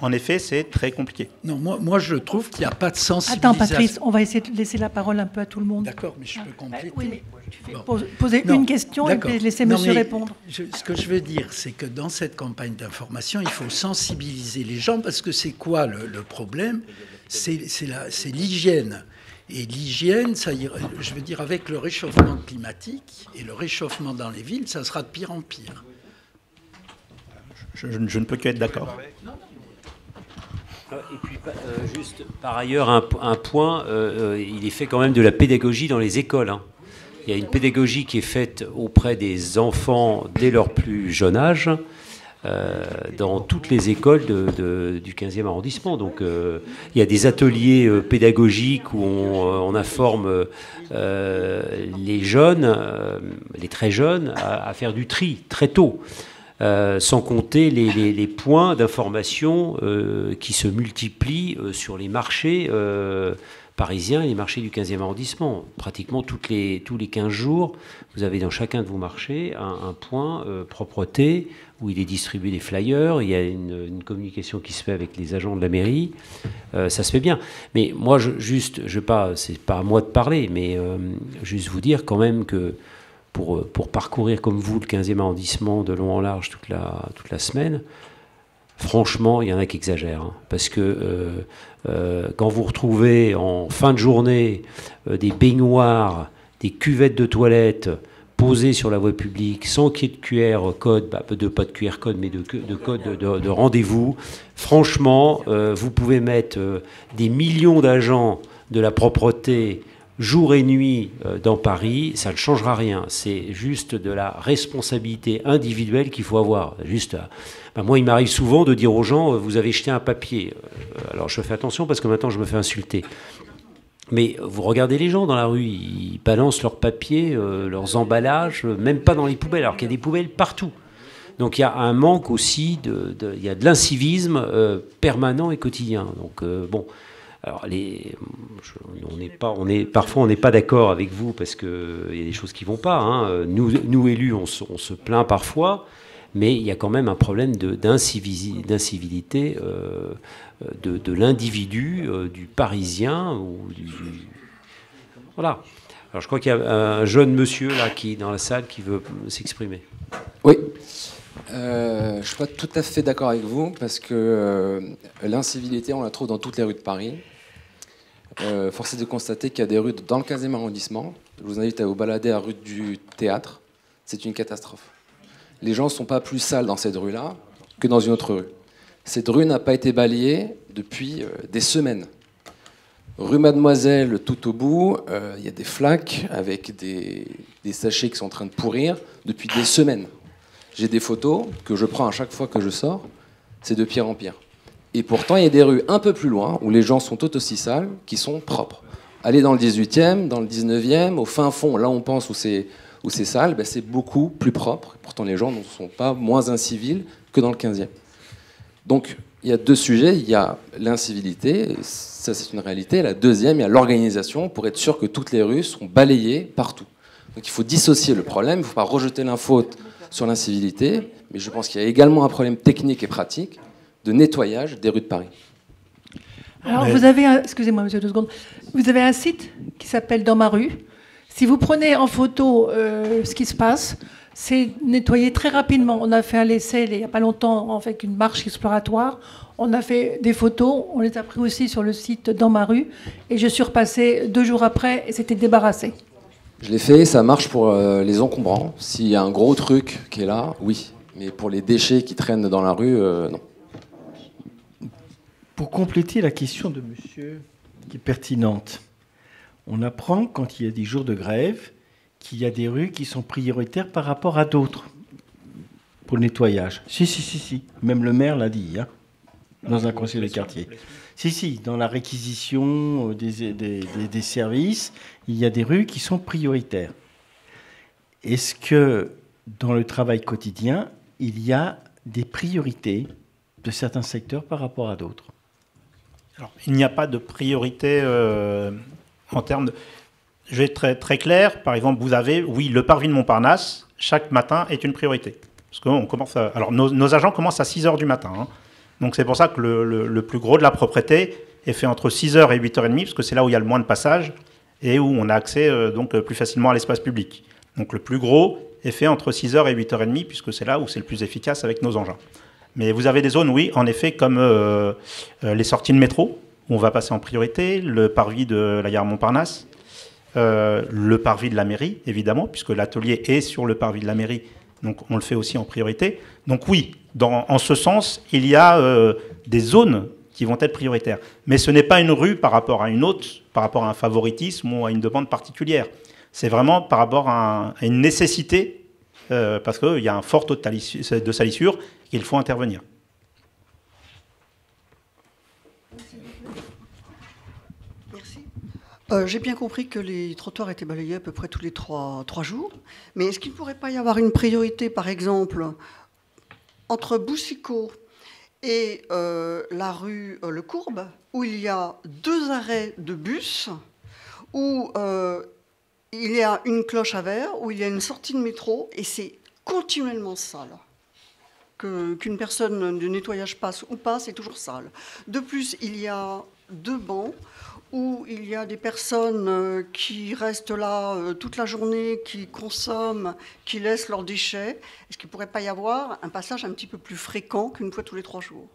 en effet, c'est très compliqué. Non, moi je trouve qu'il n'y a pas de sensibilisation. Attends, Patrice, on va essayer de laisser la parole un peu à tout le monde. D'accord, mais je peux compléter. Oui, mais tu fais poser une question et puis laisser monsieur répondre. Ce que je veux dire, c'est que dans cette campagne d'information, il faut sensibiliser les gens, parce que c'est quoi le problème? C'est l'hygiène. Et l'hygiène, je veux dire, avec le réchauffement climatique et le réchauffement dans les villes, ça sera de pire en pire. Je ne peux qu'être d'accord. Et puis, juste par ailleurs, un point, il est fait quand même de la pédagogie dans les écoles. Hein. Il y a une pédagogie qui est faite auprès des enfants dès leur plus jeune âge, dans toutes les écoles du 15e arrondissement. Donc il y a des ateliers pédagogiques où on informe les jeunes, les très jeunes, à faire du tri très tôt. Sans compter les points d'information qui se multiplient sur les marchés parisiens et les marchés du 15e arrondissement. Pratiquement tous les 15 jours, vous avez dans chacun de vos marchés un point propreté où il est distribué des flyers, il y a une communication qui se fait avec les agents de la mairie, ça se fait bien. Mais moi, c'est pas à moi de parler, mais juste vous dire quand même que pour parcourir comme vous le 15e arrondissement de long en large toute la semaine, franchement, il y en a qui exagèrent. Hein, parce que quand vous retrouvez en fin de journée des baignoires des cuvettes de toilettes posées sur la voie publique sans qu'il y ait de QR code, pas de QR code, mais de code de rendez-vous. Franchement, vous pouvez mettre des millions d'agents de la propreté jour et nuit dans Paris, ça ne changera rien. C'est juste de la responsabilité individuelle qu'il faut avoir. Juste, moi, il m'arrive souvent de dire aux gens, vous avez jeté un papier. Alors, je fais attention parce que maintenant, je me fais insulter. Mais vous regardez les gens dans la rue, ils balancent leurs papiers, leurs emballages, même pas dans les poubelles, alors qu'il y a des poubelles partout. Donc, il y a un manque aussi, il y a de l'incivisme permanent et quotidien. Donc, bon... Alors, parfois, on n'est pas d'accord avec vous parce qu'il y a des choses qui ne vont pas. Hein. Nous, élus, on se plaint parfois, mais il y a quand même un problème d'incivilité de l'individu, du Parisien. Voilà. Alors, je crois qu'il y a un jeune monsieur là, dans la salle qui veut s'exprimer. Oui. Je ne suis pas tout à fait d'accord avec vous parce que l'incivilité, on la trouve dans toutes les rues de Paris. Force est de constater qu'il y a des rues dans le 15e arrondissement. Je vous invite à vous balader à la rue du Théâtre. C'est une catastrophe. Les gens ne sont pas plus sales dans cette rue-là que dans une autre rue. Cette rue n'a pas été balayée depuis des semaines. Rue Mademoiselle, tout au bout, il y a des flaques avec des sachets qui sont en train de pourrir depuis des semaines. J'ai des photos que je prends à chaque fois que je sors, c'est de pire en pire. Et pourtant, il y a des rues un peu plus loin, où les gens sont tout aussi sales, qui sont propres. Aller dans le 18e, dans le 19e, au fin fond, là on pense où c'est sale, ben c'est beaucoup plus propre. Pourtant, les gens ne sont pas moins incivils que dans le 15e. Donc, il y a deux sujets. Il y a l'incivilité, ça c'est une réalité. La deuxième, il y a l'organisation, pour être sûr que toutes les rues sont balayées partout. Donc, il faut dissocier le problème, il ne faut pas rejeter l'infaute sur l'incivilité, mais je pense qu'il y a également un problème technique et pratique de nettoyage des rues de Paris. Alors, vous avez excusez-moi, monsieur, 2 secondes. Vous avez un site qui s'appelle Dans ma rue. Si vous prenez en photo ce qui se passe, c'est nettoyé très rapidement. On a fait un essai il n'y a pas longtemps avec une marche exploratoire. On a fait des photos, on les a pris aussi sur le site Dans ma rue, et je suis repassée 2 jours après et c'était débarrassé. Je l'ai fait, ça marche pour les encombrants. S'il y a un gros truc qui est là, oui. Mais pour les déchets qui traînent dans la rue, non. Pour compléter la question de monsieur, qui est pertinente, on apprend, quand il y a des jours de grève, qu'il y a des rues qui sont prioritaires par rapport à d'autres pour le nettoyage. Si. Même le maire l'a dit, hein, dans un conseil de quartier. Si, dans la réquisition des services, il y a des rues qui sont prioritaires. Est-ce que dans le travail quotidien, il y a des priorités de certains secteurs par rapport à d'autres? Alors, il n'y a pas de priorité en termes de... Je vais être très, très clair. Par exemple, vous avez, oui, le parvis de Montparnasse, chaque matin est une priorité. Parce qu'on commence à... Alors, nos agents commencent à 6h du matin, hein. Donc c'est pour ça que le plus gros de la propreté est fait entre 6h et 8h30, parce que c'est là où il y a le moins de passages et où on a accès donc plus facilement à l'espace public. Donc le plus gros est fait entre 6h et 8h30, puisque c'est là où c'est le plus efficace avec nos engins. Mais vous avez des zones, oui, en effet, comme les sorties de métro, où on va passer en priorité, le parvis de la gare Montparnasse, le parvis de la mairie, évidemment, puisque l'atelier est sur le parvis de la mairie, donc on le fait aussi en priorité. Donc oui, en ce sens, il y a des zones qui vont être prioritaires. Mais ce n'est pas une rue par rapport à une autre, par rapport à un favoritisme ou à une demande particulière. C'est vraiment par rapport à une nécessité, parce qu'il y a un fort taux de salissure, qu'il faut intervenir. J'ai bien compris que les trottoirs étaient balayés à peu près tous les 3 jours. Mais est-ce qu'il ne pourrait pas y avoir une priorité, par exemple, entre Boussicot et la rue Le Courbe, où il y a 2 arrêts de bus, où il y a une cloche à verre, où il y a une sortie de métro, et c'est continuellement sale. Qu'une personne de nettoyage passe ou pas, c'est toujours sale. De plus, il y a 2 bancs où il y a des personnes qui restent là toute la journée, qui consomment, qui laissent leurs déchets. Est-ce qu'il ne pourrait pas y avoir un passage un petit peu plus fréquent qu'une fois tous les 3 jours?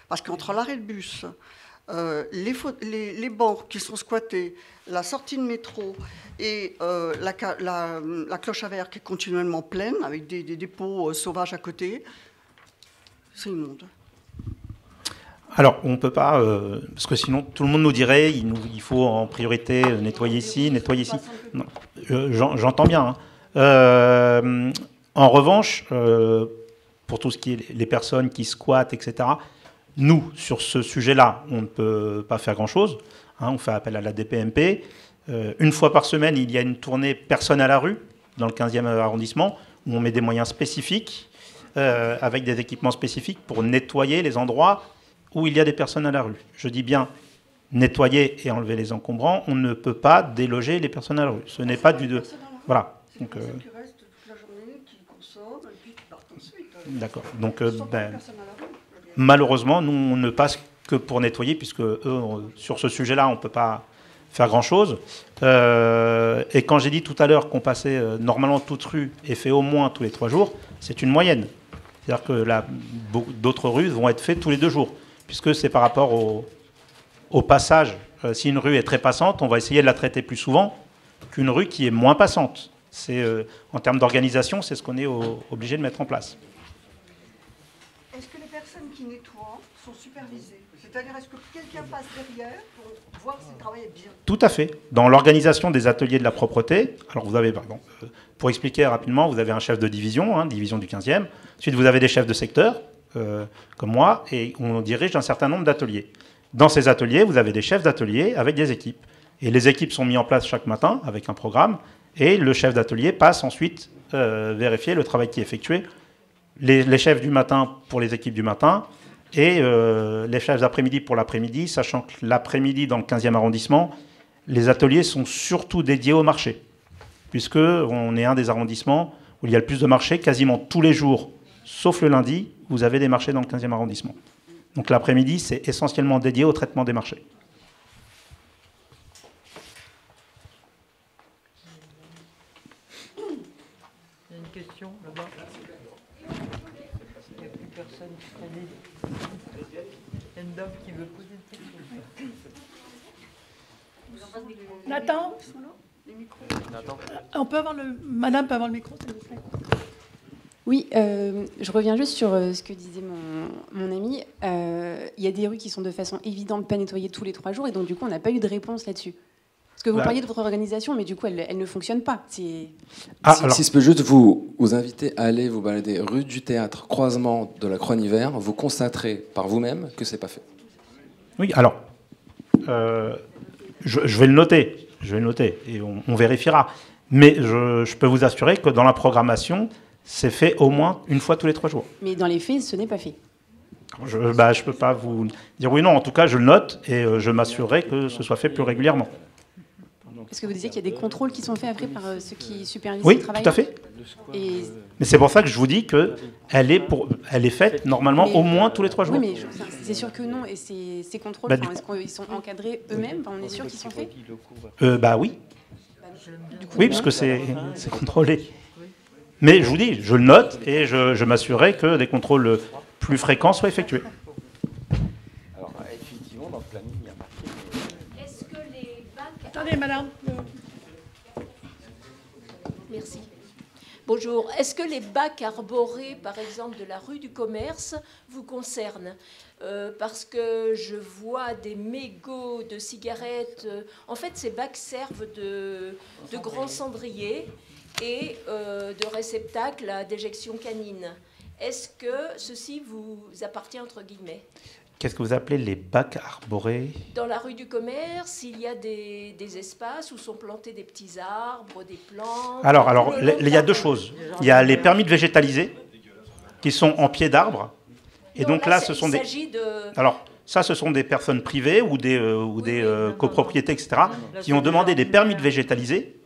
Parce qu'entre l'arrêt de bus, les bancs qui sont squattés, la sortie de métro et la cloche à verre qui est continuellement pleine, avec des dépôts sauvages à côté, c'est immonde. Alors, on ne peut pas, parce que sinon tout le monde nous dirait il faut en priorité nettoyer ici, nettoyer ici. Non, j'entends bien. Hein. En revanche, pour tout ce qui est les personnes qui squattent, etc., nous, sur ce sujet-là, on ne peut pas faire grand-chose. Hein, on fait appel à la DPMP. Une fois par semaine, il y a une tournée personne à la rue, dans le 15e arrondissement, où on met des moyens spécifiques, avec des équipements spécifiques pour nettoyer les endroits où il y a des personnes à la rue. Je dis bien nettoyer et enlever les encombrants. On ne peut pas déloger les personnes à la rue. Ce n'est pas du... Voilà. Donc, qui restent toute la journée, qui consomment, et puis qui partent ensuite. D'accord. Donc, malheureusement, nous, on ne passe que pour nettoyer, puisque eux, sur ce sujet-là, on ne peut pas faire grand-chose. Et quand j'ai dit tout à l'heure qu'on passait normalement toute rue et fait au moins tous les 3 jours, c'est une moyenne. C'est-à-dire que d'autres rues vont être faites tous les 2 jours, puisque c'est par rapport au passage. Si une rue est très passante, on va essayer de la traiter plus souvent qu'une rue qui est moins passante. En termes d'organisation, c'est ce qu'on est obligé de mettre en place. Est-ce que les personnes qui nettoient sont supervisées? C'est-à-dire, est-ce que quelqu'un passe derrière pour voir si le travail est bien? Tout à fait. Dans l'organisation des ateliers de la propreté, alors vous avez, pardon, pour expliquer rapidement, vous avez un chef de division, hein, division du 15e. Ensuite, vous avez des chefs de secteur, comme moi, et on dirige un certain nombre d'ateliers. Dans ces ateliers, vous avez des chefs d'atelier avec des équipes. Et les équipes sont mises en place chaque matin avec un programme, et le chef d'atelier passe ensuite vérifier le travail qui est effectué. Les chefs du matin pour les équipes du matin, et les chefs d'après-midi pour l'après-midi, sachant que l'après-midi, dans le 15e arrondissement, les ateliers sont surtout dédiés au marché, puisqu'on est un des arrondissements où il y a le plus de marchés, quasiment tous les jours, sauf le lundi, vous avez des marchés dans le 15e arrondissement. Donc l'après-midi, c'est essentiellement dédié au traitement des marchés. Il y a une question là-bas. Il n'y a plus personne qui prend l'idée. Il y a une dame qui veut poser une question. Nathan, on peut avoir Madame peut avoir le micro, s'il vous plaît. Oui, je reviens juste sur ce que disait mon ami. Il y a des rues qui sont de façon évidente pas nettoyées tous les 3 jours, et donc du coup, on n'a pas eu de réponse là-dessus. Parce que vous parliez de votre organisation, mais du coup, elle ne fonctionne pas. Si je peux juste vous inviter à aller vous balader rue du Théâtre, croisement de la Croix-Hiver, vous constaterez par vous-même que c'est pas fait. Oui, alors, je vais le noter. Je vais le noter, et on vérifiera. Mais je peux vous assurer que dans la programmation, c'est fait au moins une fois tous les 3 jours. Mais dans les faits, ce n'est pas fait. Je ne peux pas vous dire oui, non. En tout cas, je le note et je m'assurerai que ce soit fait plus régulièrement. Est-ce que vous disiez qu'il y a des contrôles qui sont faits après par ceux qui supervisent le travail? Oui, tout à fait. Mais c'est pour ça que je vous dis qu'elle est faite normalement au moins tous les 3 jours. Oui, mais c'est sûr que non. Et ces contrôles, est-ce qu'ils sont encadrés eux-mêmes? On est sûr qu'ils sont faits? Oui. Oui, parce que c'est contrôlé. Mais je vous dis, je le note et je m'assurerai que des contrôles plus fréquents soient effectués. Alors, effectivement, dans le planning, il y a marqué... Est-ce que les bacs... Attendez, madame. Merci. Bonjour. Est-ce que les bacs arborés, par exemple, de la rue du Commerce, vous concernent? Parce que je vois des mégots de cigarettes. En fait, ces bacs servent de grands cendriers et de réceptacles à déjection canine. Est-ce que ceci vous appartient, entre guillemets? Qu'est-ce que vous appelez les bacs arborés? Dans la rue du Commerce, il y a des espaces où sont plantés des petits arbres, des plantes... Alors il y a 2 choses. Il y a les permis de végétaliser, qui sont en pied d'arbre. Et donc là, ce sont des... Alors, ça, ce sont des personnes privées ou des copropriétés, etc., qui ont demandé des permis de végétaliser,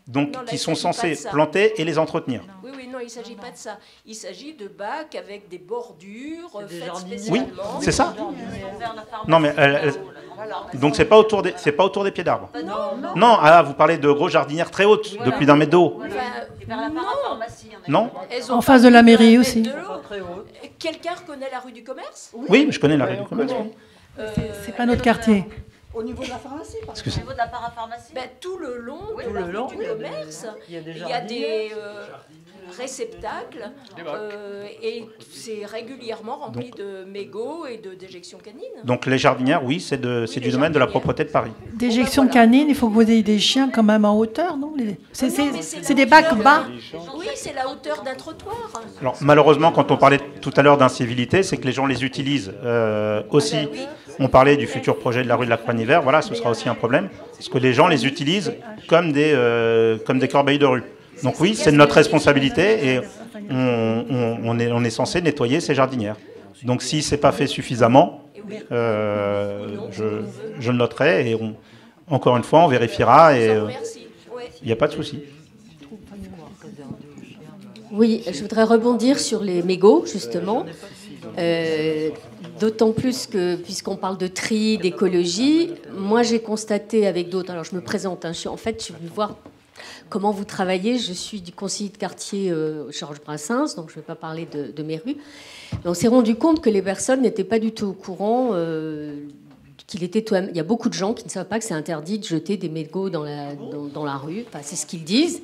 donc qui sont censés planter et les entretenir. Oui, non, il ne s'agit pas de ça. Il s'agit de bacs avec des bordures faites Oui, spécialement. c'est ça. Non, mais donc c'est pas autour des pieds d'arbres. Non, vous parlez de gros jardinières très hautes, de plus d'1 mètre de haut. Non. En face de la mairie aussi. Quelqu'un reconnaît la rue du Commerce? Oui, je connais la rue du Commerce. C'est pas notre quartier. Au niveau de la pharmacie, par Au niveau de la parapharmacie Tout le long Oui, de la tout le long, rue du commerce, il y a des réceptacles et c'est régulièrement rempli de mégots et de déjections canines. Donc les jardinières, oui, c'est du domaine de la propreté de Paris. Déjection canine, il faut que vous ayez des chiens quand même en hauteur, non? C'est des bacs bas. Oui, c'est la hauteur d'un trottoir. Alors malheureusement, quand on parlait tout à l'heure d'incivilité, c'est que les gens les utilisent aussi. On parlait du futur projet de la rue de la Croix-Hiver, voilà, ce sera aussi un problème, parce que les gens les utilisent comme des corbeilles de rue. Donc oui, c'est de notre responsabilité et on est censé nettoyer ces jardinières. Donc si ce n'est pas fait suffisamment, je le noterai et encore une fois, on vérifiera et il n'y a pas de souci. Oui, je voudrais rebondir sur les mégots, justement. D'autant plus que, puisqu'on parle de tri, d'écologie, moi j'ai constaté avec d'autres, alors je me présente, hein, je suis venue voir comment vous travaillez, je suis du conseiller de quartier Georges Brassens, donc je ne vais pas parler de mes rues. Mais on s'est rendu compte que les personnes n'étaient pas du tout au courant qu'il était il y a beaucoup de gens qui ne savent pas que c'est interdit de jeter des mégots dans la rue, enfin, c'est ce qu'ils disent.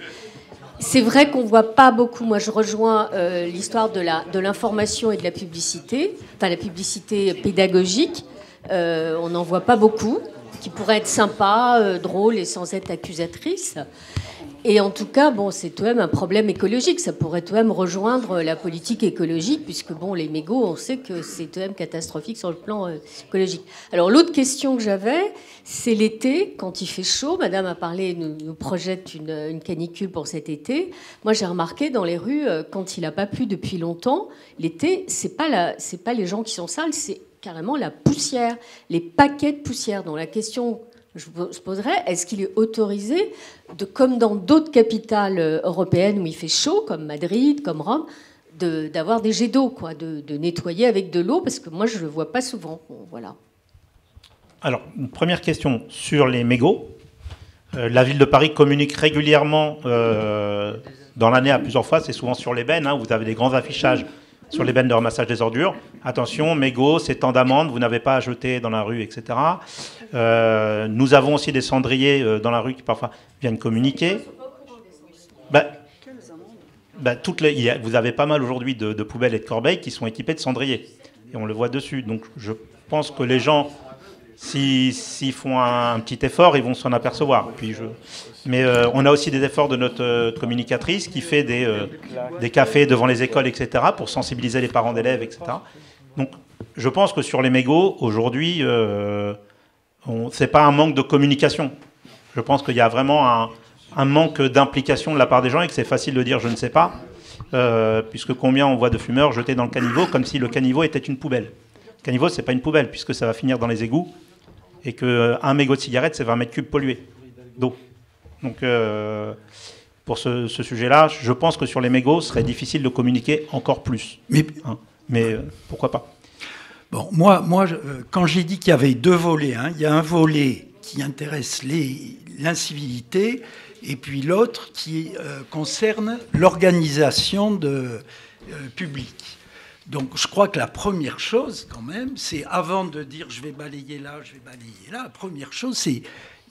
C'est vrai qu'on ne voit pas beaucoup. Moi, je rejoins l'histoire de l'information et de la publicité, enfin la publicité pédagogique. On n'en voit pas beaucoup, qui pourrait être sympa, drôle et sans être accusatrice. Et en tout cas, bon, c'est tout de même un problème écologique. Ça pourrait tout de même rejoindre la politique écologique, puisque bon, les mégots, on sait que c'est tout de même catastrophique sur le plan écologique. Alors l'autre question que j'avais, c'est l'été, quand il fait chaud. Madame a parlé, nous projette une canicule pour cet été. Moi, j'ai remarqué dans les rues, quand il n'a pas plu depuis longtemps, l'été, c'est pas les gens qui sont sales, c'est carrément la poussière, les paquets de poussière. Donc la question je poserais, est-ce qu'il est autorisé, comme dans d'autres capitales européennes où il fait chaud, comme Madrid, comme Rome, d'avoir des jets d'eau, quoi, de nettoyer avec de l'eau, parce que moi, je ne le vois pas souvent. Bon, voilà. Alors, une première question sur les mégots. La ville de Paris communique régulièrement dans l'année à plusieurs fois, c'est souvent sur les bennes, hein, où vous avez des grands affichages sur les bennes de ramassage des ordures. Attention, mégots, c'est tant d'amendes, vous n'avez pas à jeter dans la rue, etc. Nous avons aussi des cendriers dans la rue qui parfois viennent communiquer. Vous avez pas mal aujourd'hui de poubelles et de corbeilles qui sont équipées de cendriers. Et on le voit dessus. Donc je pense que les gens, s'ils font un petit effort, ils vont s'en apercevoir. Mais on a aussi des efforts de notre communicatrice qui fait des cafés devant les écoles, etc., pour sensibiliser les parents d'élèves, etc. Donc, je pense que sur les mégots, aujourd'hui, ce n'est pas un manque de communication. Je pense qu'il y a vraiment un manque d'implication de la part des gens et que c'est facile de dire « je ne sais pas », puisque combien on voit de fumeurs jetés dans le caniveau comme si le caniveau était une poubelle. Le caniveau, ce n'est pas une poubelle, puisque ça va finir dans les égouts et qu'un mégot de cigarette, c'est 20 mètres cubes pollués d'eau. Donc, pour ce sujet-là, je pense que sur les mégots, ce serait difficile de communiquer encore plus. Mais pourquoi pas? Bon, moi quand j'ai dit qu'il y avait deux volets, hein, il y a un volet qui intéresse l'incivilité et puis l'autre qui concerne l'organisation publique. Donc, je crois que la première chose, quand même, c'est avant de dire je vais balayer là, la première chose, c'est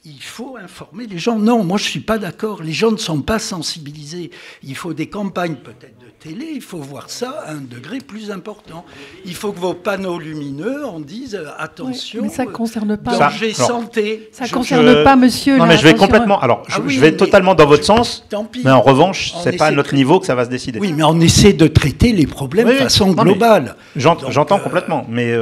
il faut informer les gens. Non, moi je ne suis pas d'accord. Les gens ne sont pas sensibilisés. Il faut des campagnes peut-être de télé. Il faut voir ça à un degré plus important. Il faut que vos panneaux lumineux en disent attention. Oui, mais ça ne concerne pas. Danger santé. Ça ne concerne pas monsieur. Non, mais je vais complètement. Alors, je vais totalement dans votre sens. Tant pis. Mais en revanche, ce n'est pas à notre niveau que ça va se décider. Oui, mais on essaie de traiter les problèmes de façon globale. J'entends complètement. Mais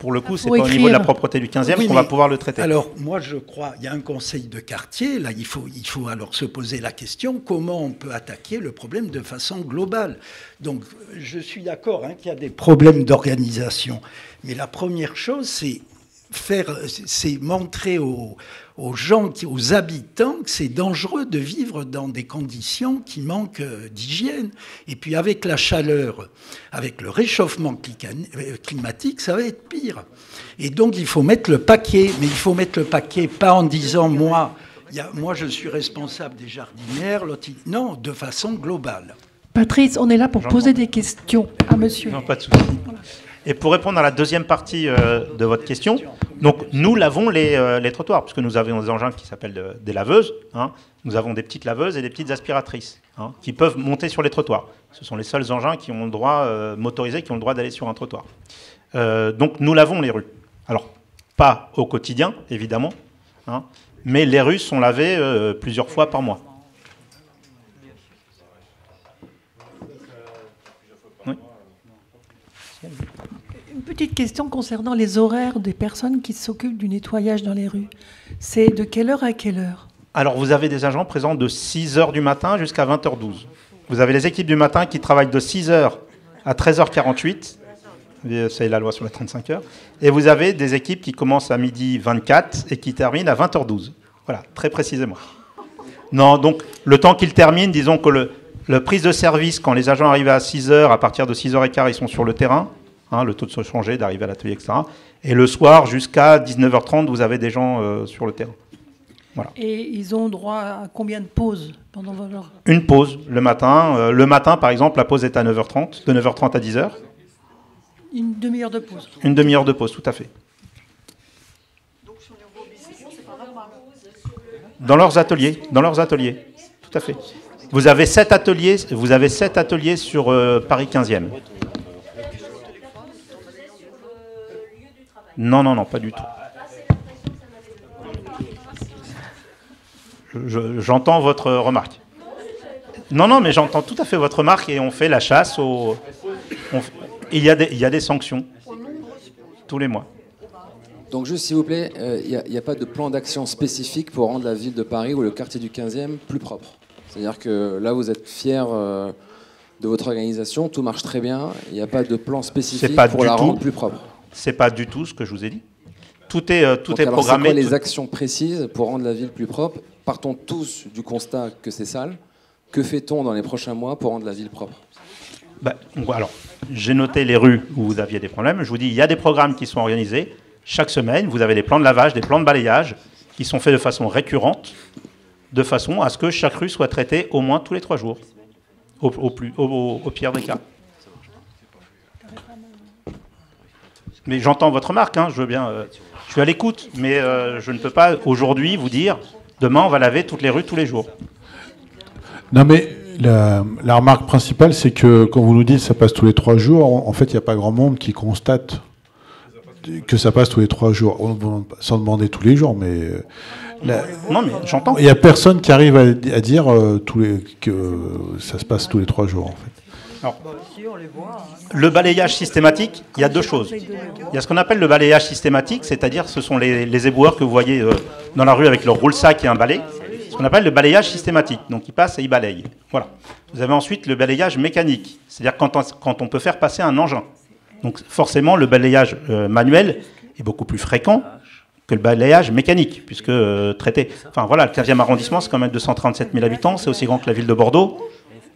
pour le coup, ce n'est pas au niveau de la propreté du 15e qu'on va pouvoir le traiter. Alors, moi, je crois. Il y a un conseil de quartier, là il faut alors se poser la question comment on peut attaquer le problème de façon globale. Donc je suis d'accord qu'il y a des problèmes d'organisation, mais la première chose c'est montrer aux gens, aux habitants que c'est dangereux de vivre dans des conditions qui manquent d'hygiène. Et puis avec la chaleur, avec le réchauffement climatique, ça va être pire. Et donc il faut mettre le paquet, mais il faut mettre le paquet pas en disant moi je suis responsable des jardinières, non, de façon globale. Patrice, on est là pour poser des questions à monsieur. Non, pas de souci. Et pour répondre à la deuxième partie de votre question, donc nous lavons les trottoirs, puisque nous avons des engins qui s'appellent des laveuses. Hein. Nous avons des petites laveuses et des petites aspiratrices qui peuvent monter sur les trottoirs. Ce sont les seuls engins qui ont le droit, motorisés, qui ont le droit d'aller sur un trottoir. Donc nous lavons les rues. Alors, pas au quotidien, évidemment, hein, mais les rues sont lavées plusieurs fois par mois. Oui. Une petite question concernant les horaires des personnes qui s'occupent du nettoyage dans les rues. C'est de quelle heure à quelle heure? Alors, vous avez des agents présents de 6h du matin jusqu'à 20h12. Vous avez les équipes du matin qui travaillent de 6h à 13h48. C'est la loi sur les 35 heures. Et vous avez des équipes qui commencent à 12h24 et qui terminent à 20h12. Voilà, très précisément. Non, donc, le temps qu'ils terminent, disons que le prise de service, quand les agents arrivent à 6h, à partir de 6h15, ils sont sur le terrain. Hein, le taux de se changer, d'arriver à l'atelier, etc. Et le soir, jusqu'à 19h30, vous avez des gens sur le terrain. Voilà. Et ils ont droit à combien de pauses pendant leur... Une pause le matin. Le matin, par exemple, la pause est à 9h30, de 9h30 à 10h. Une demi-heure de pause. Une demi-heure de pause, tout à fait. Dans leurs ateliers, tout à fait. Vous avez 7 ateliers sur Paris 15e. Non, pas du tout. J'entends votre remarque. Non, mais j'entends tout à fait votre remarque et on fait la chasse aux... Il y a des sanctions tous les mois. Donc juste s'il vous plaît, il n'y a pas de plan d'action spécifique pour rendre la ville de Paris ou le quartier du 15e plus propre. C'est-à-dire que là, vous êtes fiers de votre organisation, tout marche très bien, il n'y a pas de plan spécifique pour la rendre plus propre. C'est pas du tout ce que je vous ai dit. Tout est programmé. C'est quoi les actions précises pour rendre la ville plus propre? Partons tous du constat que c'est sale. Que fait-on dans les prochains mois pour rendre la ville propre? Alors, j'ai noté les rues où vous aviez des problèmes. Je vous dis, il y a des programmes qui sont organisés. Chaque semaine, vous avez des plans de lavage, des plans de balayage qui sont faits de façon récurrente, de façon à ce que chaque rue soit traitée au moins tous les 3 jours, au pire des cas. Mais j'entends votre remarque, hein, je veux bien. Je suis à l'écoute, mais je ne peux pas aujourd'hui vous dire demain on va laver toutes les rues tous les jours. Non, mais la remarque principale, c'est que quand vous nous dites que ça passe tous les 3 jours, en fait, il n'y a pas grand monde qui constate que ça passe tous les 3 jours, sans demander tous les jours, mais... Non, mais j'entends. Il n'y a personne qui arrive à dire que ça se passe tous les 3 jours, en fait. Alors, le balayage systématique, il y a 2 choses. Il y a ce qu'on appelle le balayage systématique, c'est-à-dire ce sont les éboueurs que vous voyez dans la rue avec leur roule-sac et un balai. Ce qu'on appelle le balayage systématique. Donc ils passent et ils balayent. Voilà. Vous avez ensuite le balayage mécanique, c'est-à-dire quand on peut faire passer un engin. Donc forcément, le balayage manuel est beaucoup plus fréquent que le balayage mécanique, puisque traité... Enfin voilà, le 15e arrondissement, c'est quand même 237 000 habitants, c'est aussi grand que la ville de Bordeaux.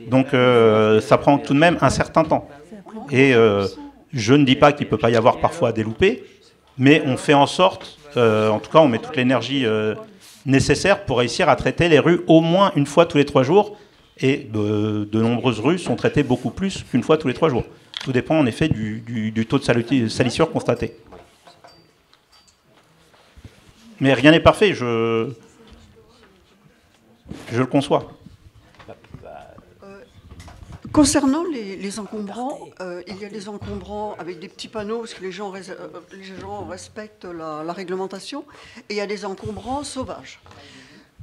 Donc ça prend tout de même un certain temps. Et je ne dis pas qu'il ne peut pas y avoir parfois des loupés, mais on fait en sorte, en tout cas on met toute l'énergie nécessaire pour réussir à traiter les rues au moins une fois tous les 3 jours. Et de nombreuses rues sont traitées beaucoup plus qu'une fois tous les 3 jours. Tout dépend en effet du taux de salissure constaté. Mais rien n'est parfait, je le conçois. Concernant les encombrants, il y a des encombrants avec des petits panneaux parce que les gens respectent la réglementation, et il y a des encombrants sauvages.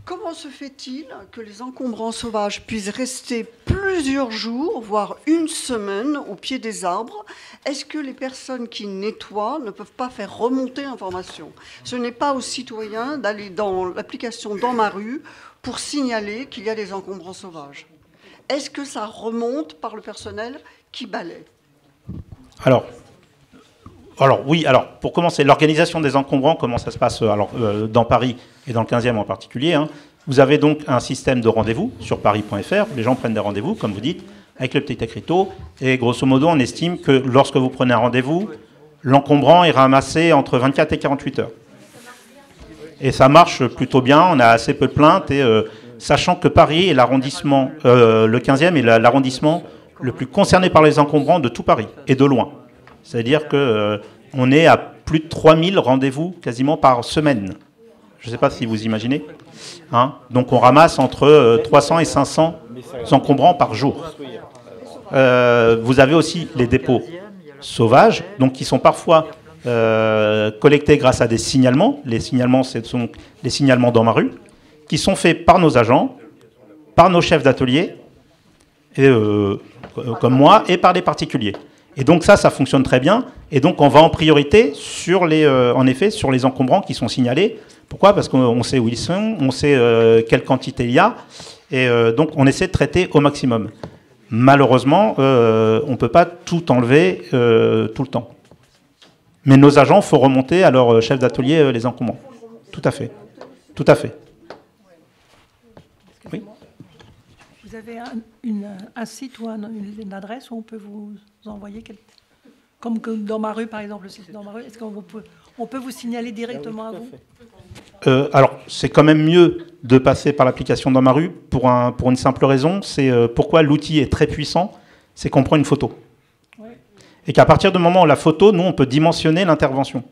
Comment se fait-il que les encombrants sauvages puissent rester plusieurs jours, voire une semaine, au pied des arbres? Est-ce que les personnes qui nettoient ne peuvent pas faire remonter l'information? Ce n'est pas aux citoyens d'aller dans l'application Dans ma rue pour signaler qu'il y a des encombrants sauvages. Est-ce que ça remonte par le personnel qui balaie? Alors oui, pour commencer, l'organisation des encombrants, comment ça se passe dans Paris et dans le 15e en particulier, hein. Vous avez donc un système de rendez-vous sur paris.fr, les gens prennent des rendez-vous, comme vous dites, avec le petit écriteau, et grosso modo, on estime que lorsque vous prenez un rendez-vous, l'encombrant est ramassé entre 24 et 48 heures. Et ça marche plutôt bien, on a assez peu de plaintes, et sachant que Paris est l'arrondissement, le 15e est l'arrondissement le plus concerné par les encombrants de tout Paris, et de loin. C'est-à-dire qu'on est à plus de 3000 rendez-vous quasiment par semaine. Je ne sais pas si vous imaginez. Hein, donc on ramasse entre 300 et 500 encombrants par jour. Vous avez aussi les dépôts sauvages, donc qui sont parfois collectés grâce à des signalements. Les signalements, ce sont les signalements dans ma rue, qui sont faits par nos agents, par nos chefs d'atelier, comme moi, et par des particuliers. Et donc ça fonctionne très bien. Et donc on va en priorité sur en effet, sur les encombrants qui sont signalés. Pourquoi ? Parce qu'on sait où ils sont, on sait quelle quantité il y a, et donc on essaie de traiter au maximum. Malheureusement, on ne peut pas tout enlever tout le temps. Mais nos agents font remonter à leur chef d'atelier les encombrants. Tout à fait. Tout à fait. Oui. Vous avez un site ou une adresse où on peut vous envoyer comme dans ma rue, par exemple, le site dans ma rue. Est-ce qu'on peut vous signaler directement à vous ? Alors, c'est quand même mieux de passer par l'application dans ma rue pour une simple raison. C'est pourquoi l'outil est très puissant, c'est qu'on prend une photo. Ouais. Et qu'à partir du moment où la photo, nous, on peut dimensionner l'intervention.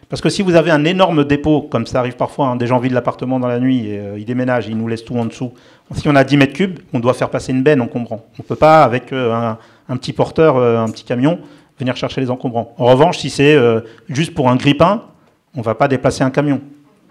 Parce que si vous avez un énorme dépôt, comme ça arrive parfois, hein, des gens vident l'appartement dans la nuit, et, ils déménagent, ils nous laissent tout en dessous. Si on a 10 mètres cubes, on doit faire passer une benne encombrant. On ne peut pas, avec un petit porteur, un petit camion, venir chercher les encombrants. En revanche, si c'est juste pour un grippin, on ne va pas déplacer un camion.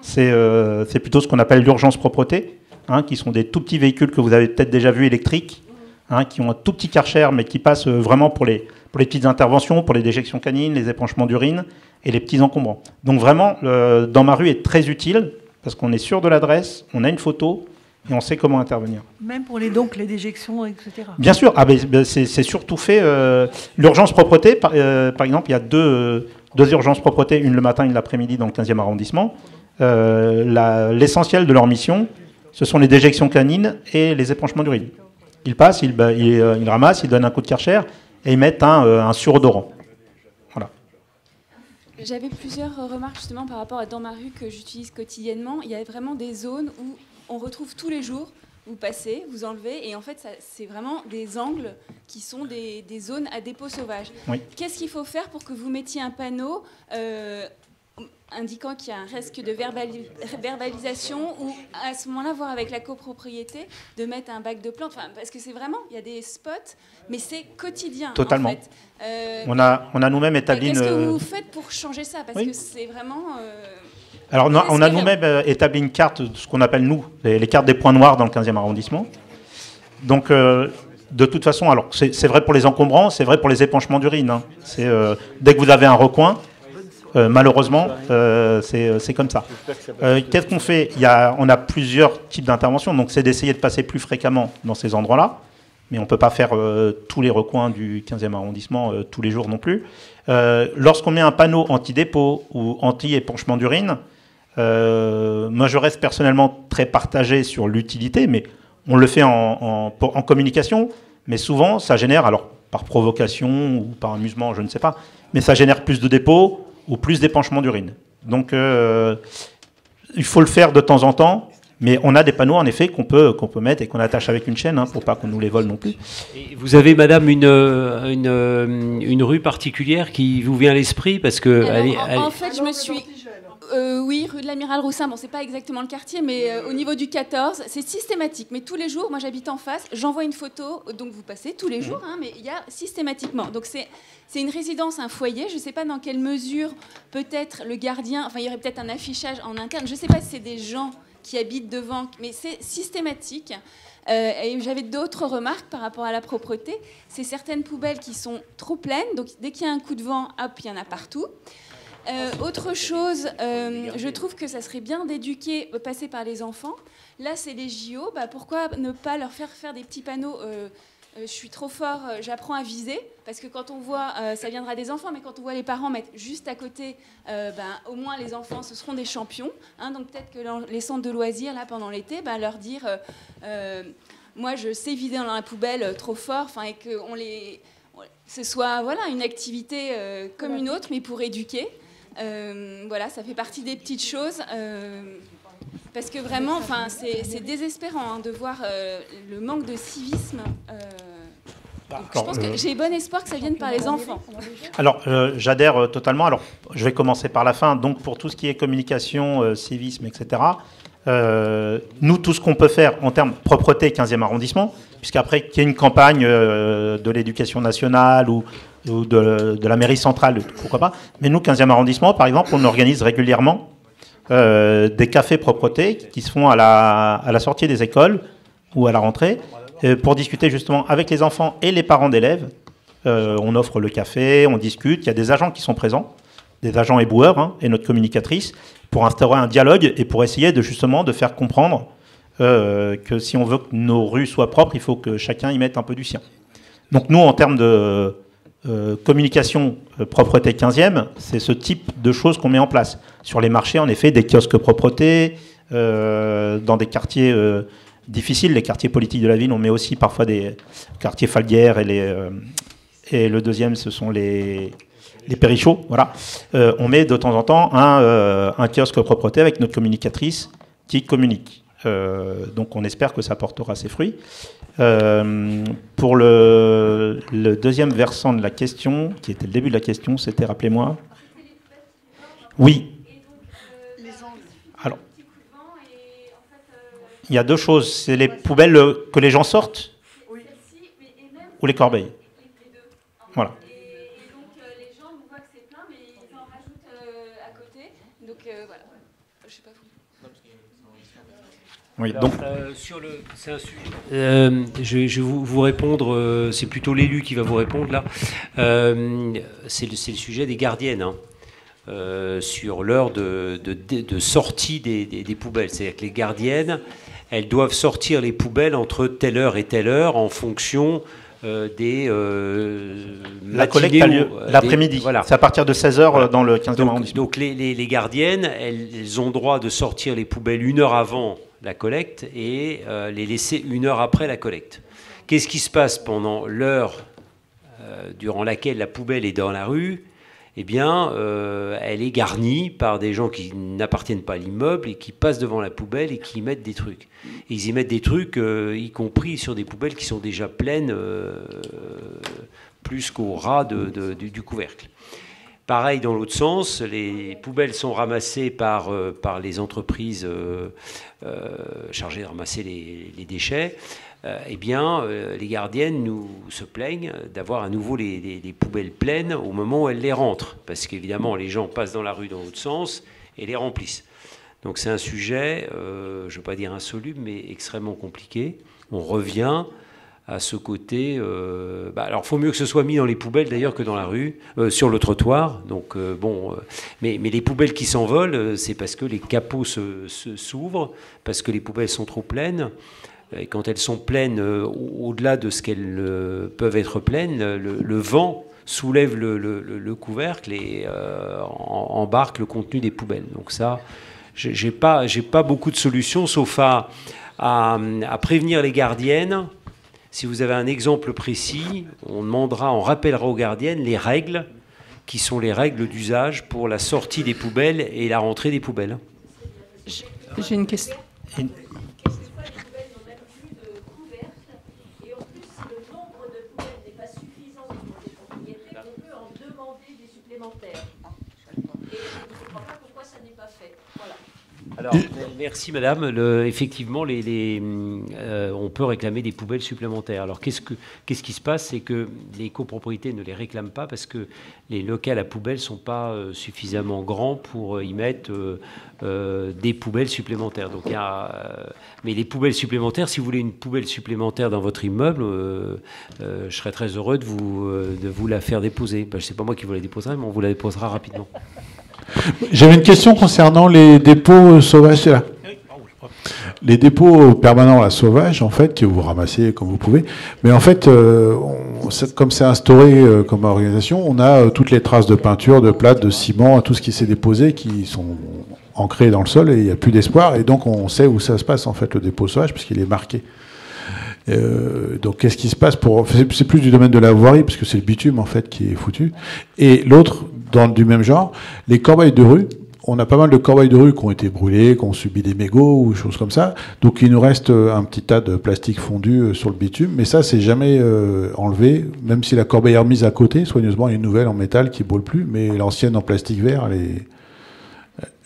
C'est plutôt ce qu'on appelle l'urgence propreté, hein, qui sont des tout petits véhicules que vous avez peut-être déjà vus électriques, hein, qui ont un tout petit karcher, mais qui passent vraiment pour les petites interventions, pour les déjections canines, les épanchements d'urine et les petits encombrants. Donc vraiment, dans ma rue est très utile, parce qu'on est sûr de l'adresse, on a une photo, et on sait comment intervenir. Même pour les déjections, etc. Bien sûr, c'est surtout fait. L'urgence propreté, par exemple, il y a deux urgences propreté, une le matin, une l'après-midi dans le 15e arrondissement. L'essentiel de leur mission, ce sont les déjections canines et les épanchements d'urine. Ils passent, ils ramassent, ils donnent un coup de karcher et ils mettent un surodorant. Voilà. J'avais plusieurs remarques justement par rapport à dans ma rue que j'utilise quotidiennement. Il y a vraiment des zones où on retrouve tous les jours, vous passez, vous enlevez, et en fait, c'est vraiment des angles qui sont des zones à dépôt sauvage. Oui. Qu'est-ce qu'il faut faire pour que vous mettiez un panneau indiquant qu'il y a un risque de verbalisation, ou à ce moment-là, voir avec la copropriété, de mettre un bac de plantes, parce que c'est vraiment, il y a des spots, mais c'est quotidien. Totalement. En fait. On a nous-mêmes établi Qu'est-ce que vous faites pour changer ça ? Parce que c'est vraiment... Alors, on a nous-mêmes établi une carte, ce qu'on appelle, nous, les cartes des points noirs dans le 15e arrondissement. Donc, de toute façon, alors c'est vrai pour les encombrants, c'est vrai pour les épanchements d'urine. Hein. Dès que vous avez un recoin, malheureusement, c'est comme ça. Qu'est-ce qu'on fait ? On a plusieurs types d'interventions, donc c'est d'essayer de passer plus fréquemment dans ces endroits-là, mais on ne peut pas faire tous les recoins du 15e arrondissement tous les jours non plus. Lorsqu'on met un panneau anti-dépôt ou anti-épanchement d'urine, moi je reste personnellement très partagé sur l'utilité, mais on le fait en communication, mais souvent ça génère, alors par provocation ou par amusement, je ne sais pas, mais ça génère plus de dépôts ou plus d'épanchement d'urine. Donc il faut le faire de temps en temps, mais on a des panneaux en effet qu'on peut mettre et qu'on attache avec une chaîne, hein, pour pas qu'on nous les vole non plus. Et vous avez, madame, une rue particulière qui vous vient à l'esprit parce que en fait, je me suis... oui, rue de l'Amiral Roussin, bon, c'est pas exactement le quartier, mais au niveau du 14, c'est systématique. Mais tous les jours, moi j'habite en face, j'envoie une photo, donc vous passez tous les jours, hein, mais il y a systématiquement. Donc c'est une résidence, un foyer, je sais pas dans quelle mesure, peut-être le gardien, enfin il y aurait peut-être un affichage en interne, je sais pas si c'est des gens qui habitent devant, mais c'est systématique. Et j'avais d'autres remarques par rapport à la propreté. C'est certaines poubelles qui sont trop pleines, donc dès qu'il y a un coup de vent, hop, il y en a partout. Autre chose, je trouve que ça serait bien d'éduquer, passer par les enfants. Là, c'est les JO. Pourquoi ne pas leur faire des petits panneaux je suis trop fort, j'apprends à viser. Parce que quand on voit, ça viendra des enfants, mais quand on voit les parents mettre juste à côté, au moins les enfants, ce seront des champions. Hein, donc peut-être que les centres de loisirs, là, pendant l'été, leur dire, moi, je sais viser dans la poubelle trop fort, et que ce soit une activité comme une autre, mais pour éduquer. Voilà, ça fait partie des petites choses. Parce que vraiment, c'est désespérant, hein, de voir le manque de civisme Je pense que j'ai bon espoir que ça vienne par les enfants. Alors, j'adhère totalement. Alors, je vais commencer par la fin. Donc, pour tout ce qui est communication, civisme, etc., nous, tout ce qu'on peut faire en termes de propreté 15e arrondissement, puisqu'après, qu'il y ait une campagne de l'éducation nationale ou de la mairie centrale, pourquoi pas. Mais nous, 15e arrondissement, par exemple, on organise régulièrement des cafés propreté qui se font à la sortie des écoles ou à la rentrée, pour discuter justement avec les enfants et les parents d'élèves. On offre le café, on discute, il y a des agents qui sont présents, des agents éboueurs, hein, et notre communicatrice, pour instaurer un dialogue et pour essayer justement de faire comprendre que si on veut que nos rues soient propres, il faut que chacun y mette un peu du sien. Donc nous, en termes de communication propreté 15e, c'est ce type de choses qu'on met en place. Sur les marchés, en effet, des kiosques propreté, dans des quartiers difficiles, les quartiers politiques de la ville, on met aussi parfois des quartiers Falguière et le deuxième, ce sont les Périchots. Voilà. On met de temps en temps un kiosque propreté avec notre communicatrice qui communique. Donc on espère que ça portera ses fruits. Pour le deuxième versant de la question, qui était le début de la question, c'était, rappelez-moi. Oui. Alors, il y a deux choses. C'est les poubelles que les gens sortent ou les corbeilles. Voilà. Oui, donc c'est un sujet. Je vais vous répondre. C'est plutôt l'élu qui va vous répondre là. C'est le sujet des gardiennes. Hein. Sur l'heure de sortie des poubelles. C'est-à-dire que les gardiennes, elles doivent sortir les poubelles entre telle heure et telle heure en fonction des la collecte a lieu l'après-midi. Voilà. C'est à partir de 16h voilà. Dans le 15e arrondissement. Donc les gardiennes, elles ont droit de sortir les poubelles 1 heure avant la collecte et les laisser 1 heure après la collecte. Qu'est-ce qui se passe pendant l'heure durant laquelle la poubelle est dans la rue ? Eh bien, elle est garnie par des gens qui n'appartiennent pas à l'immeuble et qui passent devant la poubelle et qui y mettent des trucs. Et ils y mettent des trucs, y compris sur des poubelles qui sont déjà pleines, plus qu'au ras du couvercle. Pareil dans l'autre sens, les poubelles sont ramassées par les entreprises chargées de ramasser les déchets. Eh bien, les gardiennes se plaignent d'avoir à nouveau les poubelles pleines au moment où elles les rentrent. Parce qu'évidemment, les gens passent dans la rue dans l'autre sens et les remplissent. Donc c'est un sujet, je ne veux pas dire insoluble, mais extrêmement compliqué. On revient à ce côté... alors, il faut mieux que ce soit mis dans les poubelles, d'ailleurs, que dans la rue, sur le trottoir. Donc, mais les poubelles qui s'envolent, c'est parce que les capots s'ouvrent, parce que les poubelles sont trop pleines. Et quand elles sont pleines, au-delà de ce qu'elles peuvent être pleines, le vent soulève le couvercle et embarque le contenu des poubelles. Donc ça, j'ai pas beaucoup de solutions, sauf à prévenir les gardiennes. Si vous avez un exemple précis, on rappellera aux gardiennes les règles qui sont les règles d'usage pour la sortie des poubelles et la rentrée des poubelles. J'ai une question. Alors, merci madame. Effectivement, on peut réclamer des poubelles supplémentaires. Alors, qu'est-ce qui se passe? C'est que les copropriétés ne les réclament pas parce que les locales à poubelles ne sont pas suffisamment grands pour y mettre des poubelles supplémentaires. Donc, mais les poubelles supplémentaires, si vous voulez une poubelle supplémentaire dans votre immeuble, je serais très heureux de vous la faire déposer. Ce n'est pas moi qui vous la déposerai, mais on vous la déposera rapidement. J'avais une question concernant les dépôts sauvages. Là. Les dépôts permanents sauvages, en fait, que vous ramassez comme vous pouvez. Mais en fait, comme c'est instauré comme organisation, on a toutes les traces de peinture, de plâtre, de ciment, tout ce qui s'est déposé, qui sont ancrés dans le sol et il n'y a plus d'espoir. Et donc, on sait où ça se passe, en fait, le dépôt sauvage, puisqu'il est marqué. Donc, qu'est-ce qui se passe c'est plus du domaine de la voirie, parce que c'est le bitume, en fait, qui est foutu. Et l'autre, du même genre, les corbeilles de rue, on a pas mal de corbeilles de rue qui ont été brûlées, qui ont subi des mégots ou choses comme ça. Donc il nous reste un petit tas de plastique fondu sur le bitume, mais ça c'est jamais enlevé, même si la corbeille est remise à côté. Soigneusement, il y a une nouvelle en métal qui brûle plus, mais l'ancienne en plastique vert,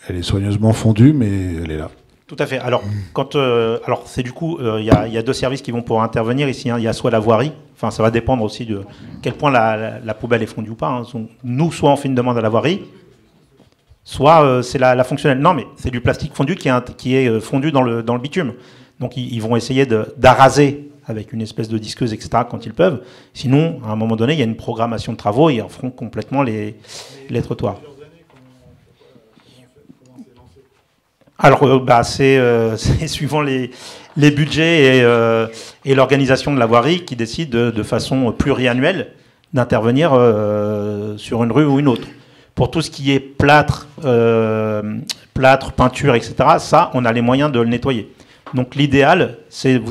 elle est soigneusement fondue, mais elle est là. Tout à fait. Alors, alors c'est du coup, il y a deux services qui vont pouvoir intervenir ici. Hein. Il y a soit la voirie, enfin ça va dépendre aussi de quel point la poubelle est fondue ou pas. Hein. Nous, soit on fait une demande à la voirie, soit c'est la fonctionnelle. Non, mais c'est du plastique fondu qui est fondu dans le bitume. Donc ils vont essayer d'araser avec une espèce de disqueuse, etc., quand ils peuvent. Sinon, à un moment donné, il y a une programmation de travaux et ils referont complètement les trottoirs. Alors, c'est suivant les budgets et l'organisation de la voirie qui décide de façon pluriannuelle d'intervenir sur une rue ou une autre. Pour tout ce qui est plâtre, peinture, etc., ça, on a les moyens de le nettoyer. Donc l'idéal, c'est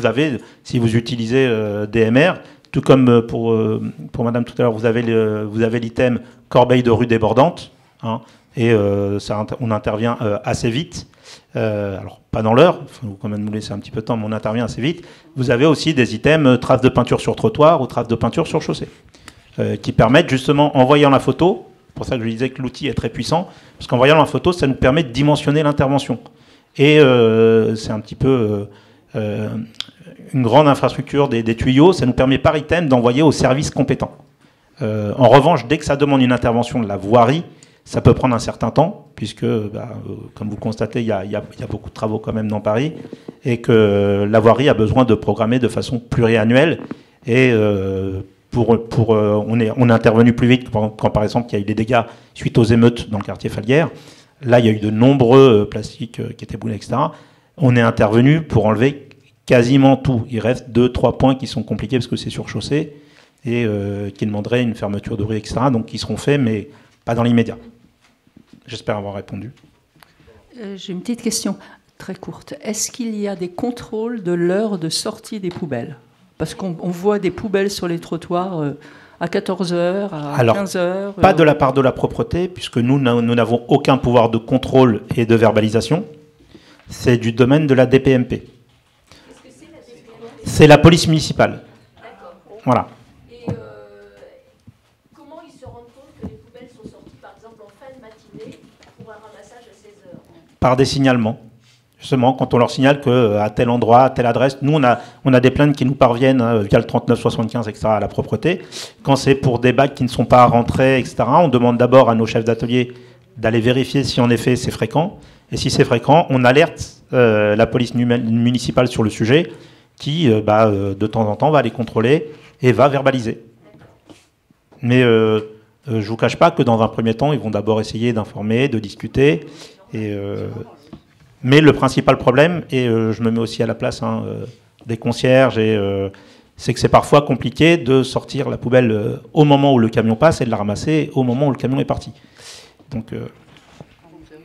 si vous utilisez DMR, tout comme pour Madame tout à l'heure, vous avez l'item corbeille de rue débordante, hein, et on intervient assez vite. Alors, pas dans l'heure, il faut quand même nous laisser un petit peu de temps, mais on intervient assez vite. Vous avez aussi des items traces de peinture sur trottoir ou traces de peinture sur chaussée, qui permettent justement, en voyant la photo, c'est pour ça que je disais que l'outil est très puissant, parce qu'en voyant la photo, ça nous permet de dimensionner l'intervention. Et c'est un petit peu une grande infrastructure des tuyaux, ça nous permet par item d'envoyer au service compétent. En revanche, dès que ça demande une intervention de la voirie, ça peut prendre un certain temps, puisque, comme vous le constatez, il y a beaucoup de travaux quand même dans Paris, et que la voirie a besoin de programmer de façon pluriannuelle. Et on est intervenu plus vite quand, par exemple, il y a eu des dégâts suite aux émeutes dans le quartier Falguière. Là, il y a eu de nombreux plastiques qui étaient brûlés, etc. On est intervenu pour enlever quasiment tout. Il reste 2-3 points qui sont compliqués parce que c'est sur chaussée et qui demanderaient une fermeture de rue, etc. Donc, qui seront faits, mais pas dans l'immédiat. J'espère avoir répondu. J'ai une petite question très courte. Est-ce qu'il y a des contrôles de l'heure de sortie des poubelles? Parce qu'on voit des poubelles sur les trottoirs à 14h, à 15h. Pas de la part de la propreté, puisque nous n'avons aucun pouvoir de contrôle et de verbalisation. C'est du domaine de la DPMP. C'est la police municipale. Voilà. Par des signalements. Justement, quand on leur signale qu'à tel endroit, à telle adresse, nous, on a des plaintes qui nous parviennent via le 3975, etc., à la propreté. Quand c'est pour des bacs qui ne sont pas rentrés, etc., on demande d'abord à nos chefs d'atelier d'aller vérifier si en effet c'est fréquent. Et si c'est fréquent, on alerte la police municipale sur le sujet qui, de temps en temps, va les contrôler et va verbaliser. Mais je ne vous cache pas que dans un premier temps, ils vont d'abord essayer d'informer, de discuter. Mais le principal problème, et je me mets aussi à la place des concierges, c'est que c'est parfois compliqué de sortir la poubelle au moment où le camion passe et de la ramasser au moment où le camion est parti. Donc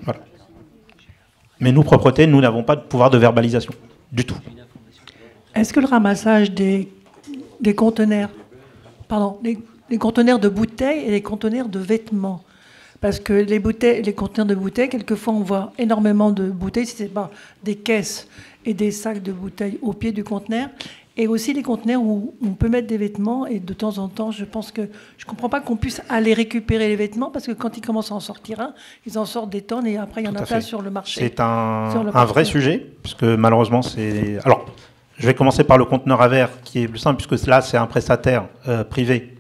voilà. Mais nous, propreté, nous n'avons pas de pouvoir de verbalisation du tout. Est-ce que le ramassage des conteneurs, les conteneurs de bouteilles et les conteneurs de vêtements, parce que les conteneurs de bouteilles, quelquefois on voit énormément de bouteilles, si ce n'est pas des caisses et des sacs de bouteilles au pied du conteneur, et aussi les conteneurs où on peut mettre des vêtements, et de temps en temps, je pense que je ne comprends pas qu'on puisse aller récupérer les vêtements, parce que quand ils commencent à en sortir un, ils en sortent des tonnes, et après il y en a plein sur le marché. C'est un vrai sujet, puisque malheureusement c'est... Alors, je vais commencer par le conteneur à verre, qui est plus simple, puisque là c'est un prestataire privé,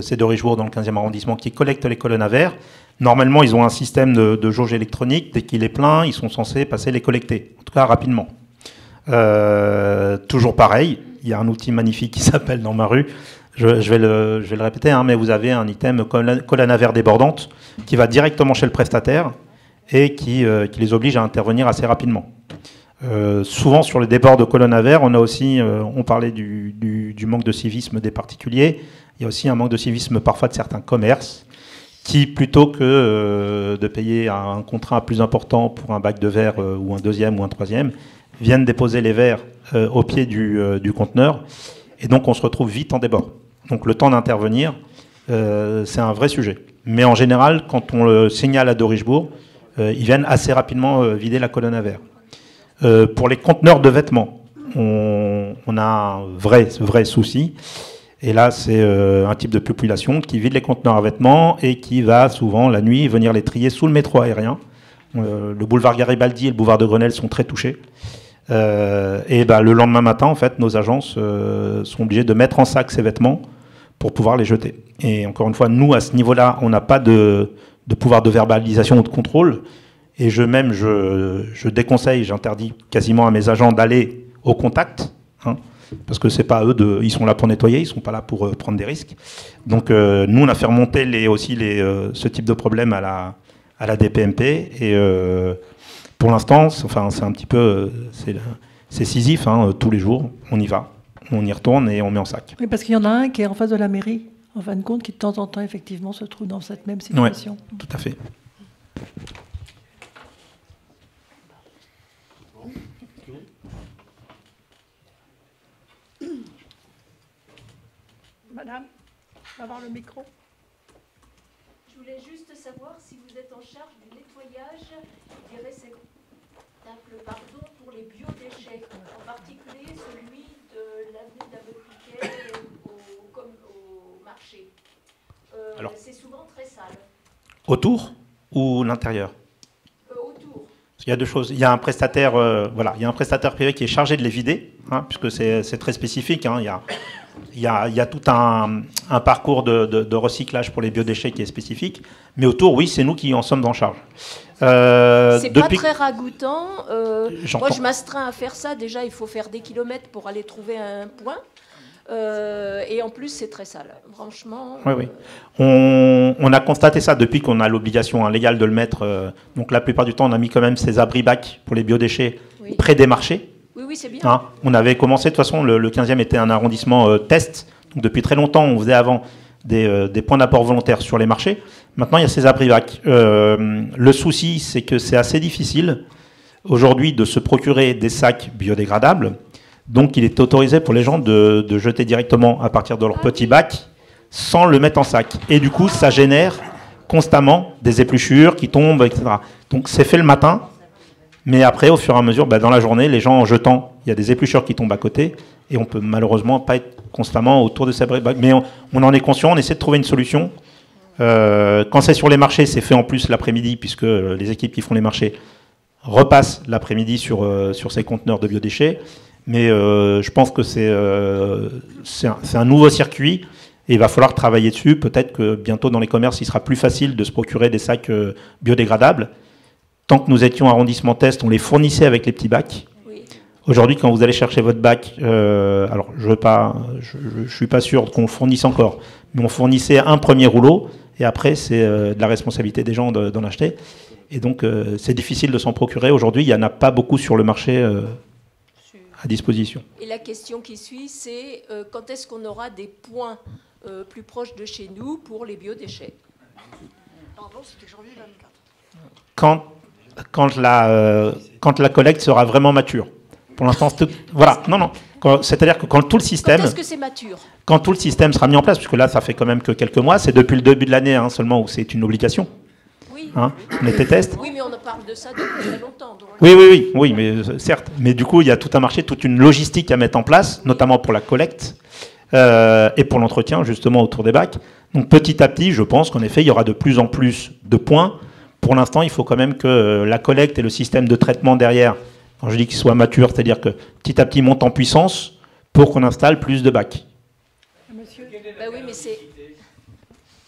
c'est de Richebourg dans le 15e arrondissement, qui collecte les colonnes à verre. Normalement, ils ont un système de jauge électronique. Dès qu'il est plein, ils sont censés passer les collecter, en tout cas rapidement. Toujours pareil, il y a un outil magnifique qui s'appelle dans ma rue. Je vais le répéter, mais vous avez un item colonne à verre débordante qui va directement chez le prestataire et qui les oblige à intervenir assez rapidement. Souvent sur les débords de colonnes à verre, on a aussi, on parlait du manque de civisme des particuliers. Il y a aussi un manque de civisme parfois de certains commerces qui, plutôt que de payer un contrat plus important pour un bac de verre ou un deuxième ou un troisième, viennent déposer les verres au pied du conteneur. Et donc, on se retrouve vite en débord. Donc, le temps d'intervenir, c'est un vrai sujet. Mais en général, quand on le signale à de Richebourg, ils viennent assez rapidement vider la colonne à verre. Pour les conteneurs de vêtements, on a un vrai souci. Et là, c'est un type de population qui vide les conteneurs à vêtements et qui va souvent, la nuit, venir les trier sous le métro aérien. Le boulevard Garibaldi et le boulevard de Grenelle sont très touchés. Et le lendemain matin, en fait, nos agences sont obligées de mettre en sac ces vêtements pour pouvoir les jeter. Et encore une fois, nous, à ce niveau-là, on n'a pas de pouvoir de verbalisation ou de contrôle. Et je déconseille, j'interdis quasiment à mes agents d'aller au contact, hein, parce que c'est pas eux ils sont là pour nettoyer, ils sont pas là pour prendre des risques. Donc nous, on a fait remonter ce type de problème à la DPMP. Et pour l'instant, c'est un petit peu, c'est Sisyphe, hein, tous les jours, on y va, on y retourne et on met en sac. Oui, parce qu'il y en a un qui est en face de la mairie, en fin de compte, qui de temps en temps, effectivement, se trouve dans cette même situation. Oui, tout à fait. Madame, on va avoir le micro. Je voulais juste savoir si vous êtes en charge du nettoyage des réceptacles pour les biodéchets, en particulier celui de l'avenue d'Abbé Piquet au marché. C'est souvent très sale. Autour ou l'intérieur? Autour. Il y a deux choses. Il y a un prestataire, il y a un prestataire privé qui est chargé de les vider, hein, puisque c'est très spécifique. Hein, il y a tout un parcours de recyclage pour les biodéchets qui est spécifique. Mais autour, oui, c'est nous qui en sommes en charge. C'est pas très ragoûtant. Moi, je m'astreins à faire ça. Déjà, il faut faire des kilomètres pour aller trouver un point. Et en plus, c'est très sale. Franchement. Oui. On a constaté ça depuis qu'on a l'obligation légale de le mettre. Donc, la plupart du temps, on a mis quand même ces abris-bacs pour les biodéchets près des marchés. Oui, c'est bien. Hein, on avait commencé, de toute façon, le 15e était un arrondissement test. Donc, depuis très longtemps, on faisait avant des points d'apport volontaires sur les marchés. Maintenant, il y a ces abris-bacs. Le souci, c'est que c'est assez difficile aujourd'hui de se procurer des sacs biodégradables. Donc, il est autorisé pour les gens de jeter directement à partir de leur petit bac sans le mettre en sac. Et du coup, ça génère constamment des épluchures qui tombent, etc. Donc, c'est fait le matin. Mais après, au fur et à mesure, dans la journée, les gens en jetant, il y a des épluchures qui tombent à côté. Et on peut malheureusement pas être constamment autour de ces bacs. Mais on en est conscient, on essaie de trouver une solution. Quand c'est sur les marchés, c'est fait en plus l'après-midi, puisque les équipes qui font les marchés repassent l'après-midi sur ces conteneurs de biodéchets. Mais je pense que c'est un nouveau circuit et il va falloir travailler dessus. Peut-être que bientôt dans les commerces, il sera plus facile de se procurer des sacs biodégradables. Tant que nous étions arrondissement test, on les fournissait avec les petits bacs. Oui. Aujourd'hui, quand vous allez chercher votre bac, alors je suis pas sûr qu'on le fournisse encore, mais on fournissait un premier rouleau et après c'est de la responsabilité des gens d'en acheter. Et donc c'est difficile de s'en procurer. Aujourd'hui, il n'y en a pas beaucoup sur le marché à disposition. Et la question qui suit, c'est quand est-ce qu'on aura des points plus proches de chez nous pour les biodéchets? Pardon, c'était janvier 24. Quand la collecte sera vraiment mature. Pour l'instant, voilà, non. C'est-à-dire que quand tout le système... Quand est-ce que c'est mature? Quand tout le système sera mis en place, puisque là, ça fait quand même que quelques mois, c'est depuis le début de l'année seulement où c'est une obligation. Oui. On était test. Oui, mais on parle de ça depuis très longtemps. Donc... Oui, mais certes. Mais du coup, il y a tout un marché, toute une logistique à mettre en place, notamment pour la collecte et pour l'entretien, justement, autour des bacs. Donc, petit à petit, je pense qu'en effet, il y aura de plus en plus de points. Pour l'instant, il faut quand même que la collecte et le système de traitement derrière, quand je dis qu'il soit mature, c'est-à-dire que petit à petit monte en puissance pour qu'on installe plus de bacs. Monsieur, oui, mais c'est...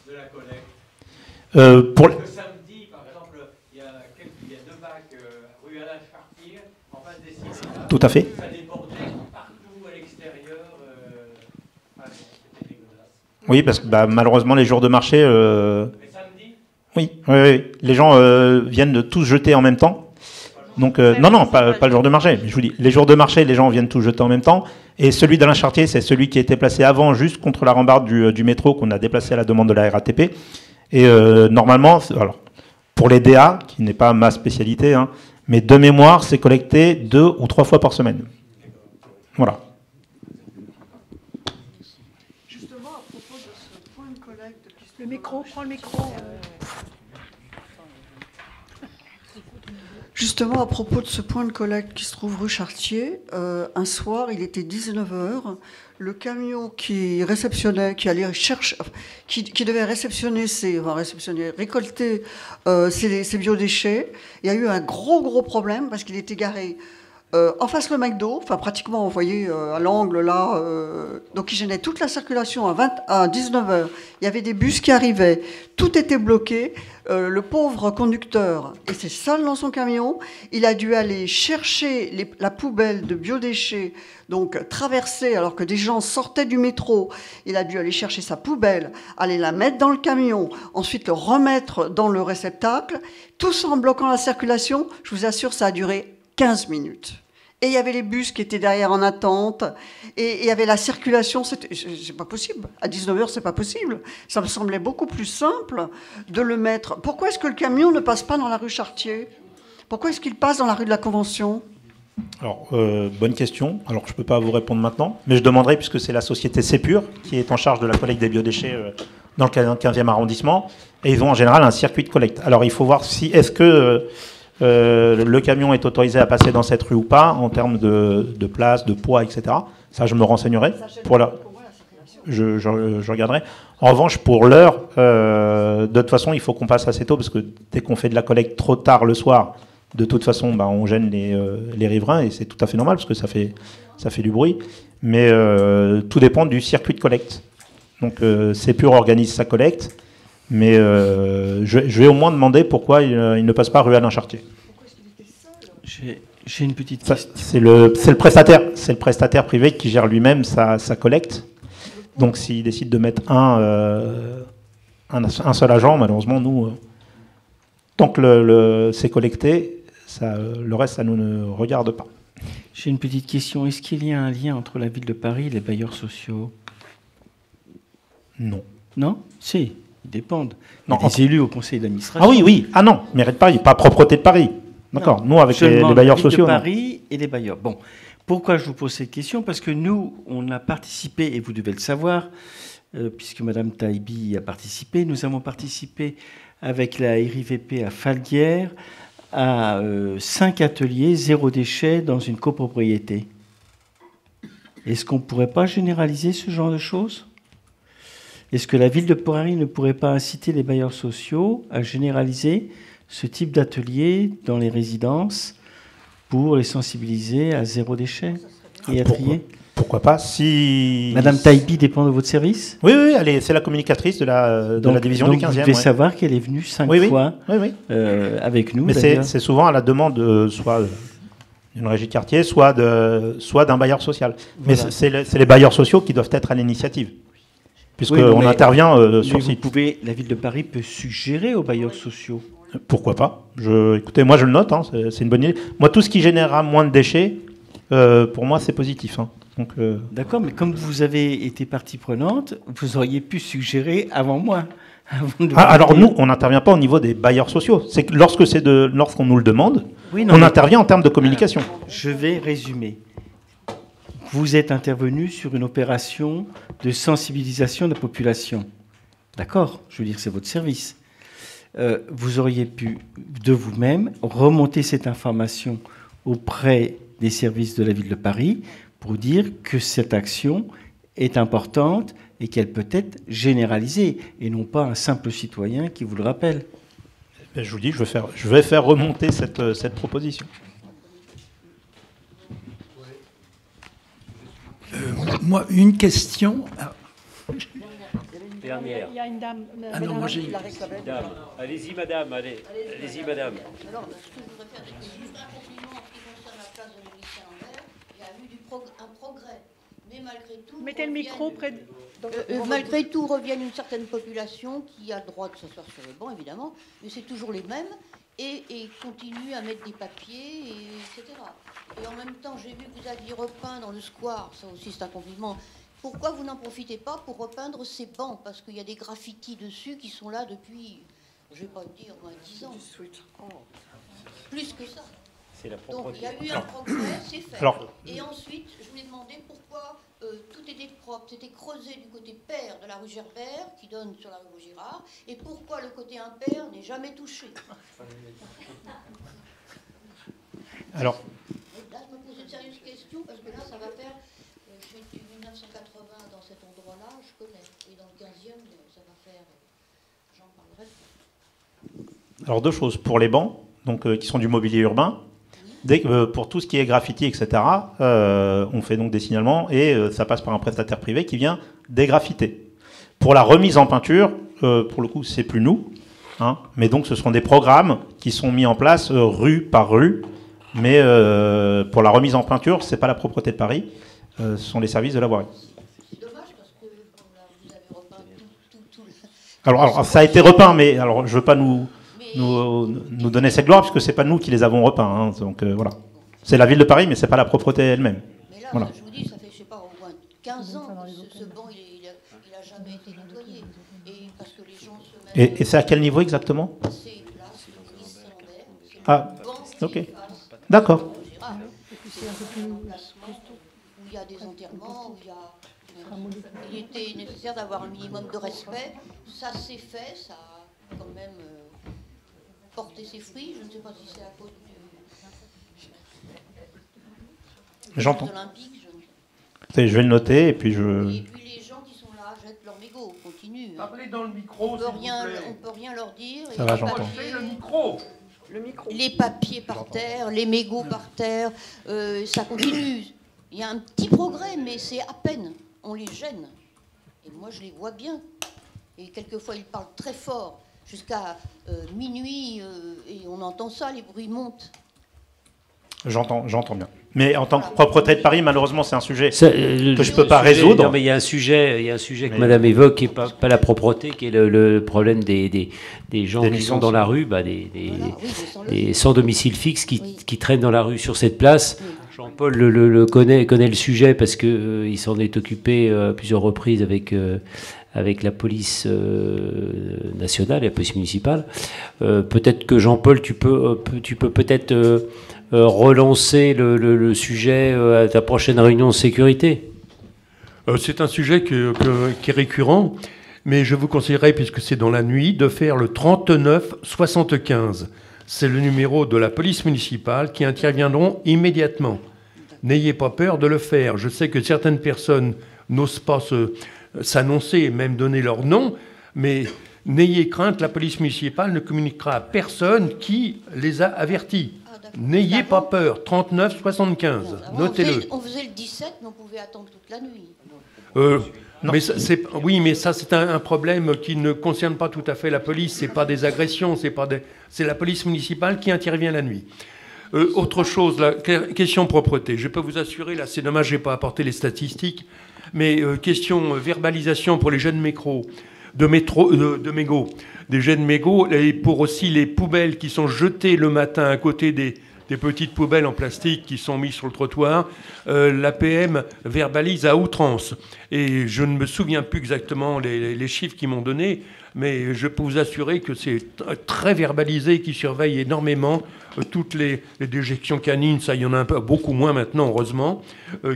de la collecte. Pour... Samedi, par exemple, il y a deux bacs rue Alain Chartier, en face des cinémas. Tout à fait. Ça débordait partout à l'extérieur. C'était dégueulasse. Oui, parce que malheureusement, les jours de marché... Oui, les gens viennent de tous jeter en même temps. Donc, non, pas le jour de marché. Mais je vous dis, les jours de marché, les gens viennent tous jeter en même temps. Et celui d'Alain Chartier, c'est celui qui était placé avant, juste contre la rambarde du métro, qu'on a déplacé à la demande de la RATP. Et normalement, alors, pour les DA, qui n'est pas ma spécialité, mais de mémoire, c'est collecté 2 ou 3 fois par semaine. Voilà. Justement, à propos de ce point de collecte... Le micro, prends le micro. Justement, à propos de ce point de collecte qui se trouve rue Chartier, un soir, il était 19h, le camion qui réceptionnait, qui allait chercher, qui devait réceptionner récolter ses biodéchets, il y a eu un gros problème parce qu'il était garé en face le McDo, enfin pratiquement, vous voyez, à l'angle là, donc il gênait toute la circulation à 19h. Il y avait des bus qui arrivaient, tout était bloqué. Le pauvre conducteur était seul dans son camion. Il a dû aller chercher la poubelle de biodéchets, donc traverser alors que des gens sortaient du métro. Il a dû aller chercher sa poubelle, aller la mettre dans le camion, ensuite le remettre dans le réceptacle, tout ça en bloquant la circulation. Je vous assure, ça a duré 15 minutes. Et il y avait les bus qui étaient derrière en attente, et il y avait la circulation. C'est pas possible. À 19h, c'est pas possible. Ça me semblait beaucoup plus simple de le mettre. Pourquoi est-ce que le camion ne passe pas dans la rue Chartier? Pourquoi est-ce qu'il passe dans la rue de la Convention? Alors, bonne question. Alors, je ne peux pas vous répondre maintenant, mais je demanderai, puisque c'est la société Sépure qui est en charge de la collecte des biodéchets dans le 15e arrondissement, et ils ont en général un circuit de collecte. Alors, il faut voir si est-ce que le camion est autorisé à passer dans cette rue ou pas, en termes de place, de poids, etc. Ça, je me renseignerai. Je regarderai. En revanche, pour l'heure, de toute façon, il faut qu'on passe assez tôt, parce que dès qu'on fait de la collecte trop tard le soir, de toute façon, on gêne les riverains, et c'est tout à fait normal, parce que ça fait du bruit. Mais tout dépend du circuit de collecte. Donc, Sépure organise sa collecte. Mais je vais au moins demander pourquoi il ne passe pas rue Alain Chartier. J'ai une petite question. C'est le prestataire privé qui gère lui-même sa collecte. Donc s'il décide de mettre un seul agent, malheureusement, nous, tant que c'est collecté, le reste, ça nous ne regarde pas. J'ai une petite question. Est-ce qu'il y a un lien entre la ville de Paris et les bailleurs sociaux? Non. Non? Si. Ils dépendent. Il y a des élus au conseil d'administration. Ah oui. Ah non, mairie de Paris, pas propreté de Paris. D'accord. Nous, avec les bailleurs sociaux. De Paris et les bailleurs. Bon. Pourquoi je vous pose cette question? Parce que nous, on a participé, et vous devez le savoir, puisque Madame Taïbi a participé, nous avons participé avec la RIVP à Falguière à 5 ateliers, 0 déchet dans une copropriété. Est-ce qu'on ne pourrait pas généraliser ce genre de choses? Est-ce que la ville de Paris ne pourrait pas inciter les bailleurs sociaux à généraliser ce type d'atelier dans les résidences pour les sensibiliser à 0 déchet et à trier? Pourquoi pas? Si Madame Taïbi dépend de votre service? Oui, c'est la communicatrice de la division du 15e. Vous devez savoir qu'elle est venue 5 fois avec nous. Mais c'est souvent à la demande soit d'une régie de quartier, soit d'un bailleur social. Voilà. Mais c'est les bailleurs sociaux qui doivent être à l'initiative, puisqu'on intervient sur site. La ville de Paris peut suggérer aux bailleurs sociaux. Pourquoi pas? Écoutez, moi je le note, c'est une bonne idée. Moi, tout ce qui générera moins de déchets, pour moi, c'est positif. D'accord, mais comme vous avez été partie prenante, vous auriez pu suggérer avant moi. Alors nous, on n'intervient pas au niveau des bailleurs sociaux. C'est que lorsqu'on nous le demande, on intervient en termes de communication. Alors, je vais résumer. Vous êtes intervenu sur une opération de sensibilisation de la population. D'accord? Je veux dire, c'est votre service. Vous auriez pu, de vous-même, remonter cette information auprès des services de la ville de Paris pour dire que cette action est importante et qu'elle peut être généralisée, et non pas un simple citoyen qui vous le rappelle. Je vous dis, je vais faire remonter cette proposition. Moi, une question. Dernière. Il y a une dame. Ah non, moi j'ai une dame. Allez-y, madame. Allez-y, madame. Alors, ce que je voudrais faire, c'est juste un compliment en ce qui concerne la place de l'Élysée en vert. Il y a eu un progrès. Mais malgré tout. Mettez le micro près de. Malgré tout, revienne une certaine population qui a le droit de s'asseoir sur le banc, évidemment, mais c'est toujours les mêmes, et continue à mettre des papiers, etc. Et en même temps, j'ai vu que vous aviez repeint dans le square, ça aussi c'est un compliment. Pourquoi vous n'en profitez pas pour repeindre ces bancs? Parce qu'il y a des graffitis dessus qui sont là depuis, je ne vais pas dire, moins 10 ans. Plus que ça. Donc il y a eu un progrès, c'est fait. Et ensuite, je voulais demander pourquoi tout était propre. C'était creusé du côté pair de la rue Gerbert, qui donne sur la rue Vaugirard, et pourquoi le côté impair n'est jamais touché. Alors, Là, je me pose une sérieuse question, parce que là, ça va faire... je suis depuis 1980 dans cet endroit-là, je connais. Et dans le 15e, ça va faire... j'en parlerai pas. alors deux choses. Pour les bancs, donc, qui sont du mobilier urbain, pour tout ce qui est graffiti, etc., on fait donc des signalements et ça passe par un prestataire privé qui vient dégraffiter. Pour la remise en peinture, pour le coup, c'est plus nous, hein, mais donc ce seront des programmes qui sont mis en place rue par rue. Mais pour la remise en peinture, c'est pas la propreté de Paris, ce sont les services de la voirie. C'est dommage parce que bon, là, vous avez repeint tout Alors, ça a été repeint, mais alors je veux pas nous donner cette gloire puisque c'est pas nous qui les avons repeints. Hein, donc voilà, c'est la ville de Paris, mais c'est pas la propreté elle-même. Mais là, voilà. je vous dis, ça fait, je sais pas, au moins 15 ans que ce banc, il a jamais été nettoyé. Et parce que les gens se mettent... Et c'est à quel niveau exactement? C'est là, c'est le police secondaire. Ah, ok. D'accord. C'est un peu plus emplacement où il y a des enterrements, où il était nécessaire d'avoir un minimum de respect. Ça s'est fait, ça a quand même porté ses fruits. Je ne sais pas si c'est à cause du... J'entends. Olympique, Je vais le noter et puis je... Et puis les gens qui sont là jettent leur mégot, continuent. Parlez dans le micro, on peut rien leur dire. Ça va, j'entends. Le micro. Les papiers par terre, les mégots par terre, ça continue. Il y a un petit progrès, mais c'est à peine. On les gêne. Et moi, je les vois bien. Et quelquefois, ils parlent très fort, jusqu'à minuit, et on entend ça, les bruits montent. J'entends bien. Mais en tant que propreté de Paris, malheureusement, c'est un sujet que je ne peux pas résoudre. Non, mais il y a un sujet que Madame évoque, qui n'est pas la propreté, qui est le problème des gens qui sont dans la rue, des sans domicile fixe qui traînent dans la rue sur cette place. Jean-Paul connaît le sujet parce qu'il s'en est occupé à plusieurs reprises avec la police nationale et la police municipale. Peut-être que Jean-Paul, tu peux peut-être relancer le sujet à ta prochaine réunion de sécurité. C'est un sujet qui est récurrent, mais je vous conseillerais, puisque c'est dans la nuit, de faire le 3975. C'est le numéro de la police municipale qui interviendront immédiatement. N'ayez pas peur de le faire. Je sais que certaines personnes n'osent pas s'annoncer, même donner leur nom, mais n'ayez crainte, la police municipale ne communiquera à personne qui les a avertis. N'ayez pas peur, 3975, notez-le. On faisait le 17, mais on pouvait attendre toute la nuit. Mais ça c'est un problème qui ne concerne pas tout à fait la police, c'est pas des agressions, c'est la police municipale qui intervient la nuit. Autre chose, la question propreté, je peux vous assurer, là c'est dommage, je n'ai pas apporté les statistiques, mais question verbalisation pour les jeunes mégots, des jeunes mégots, et pour aussi les poubelles qui sont jetées le matin à côté des petites poubelles en plastique qui sont mises sur le trottoir, l'APM verbalise à outrance. Et je ne me souviens plus exactement les chiffres qu'ils m'ont donnés, mais je peux vous assurer que c'est très verbalisé, qui surveille énormément toutes les déjections canines, ça il y en a beaucoup moins maintenant, heureusement,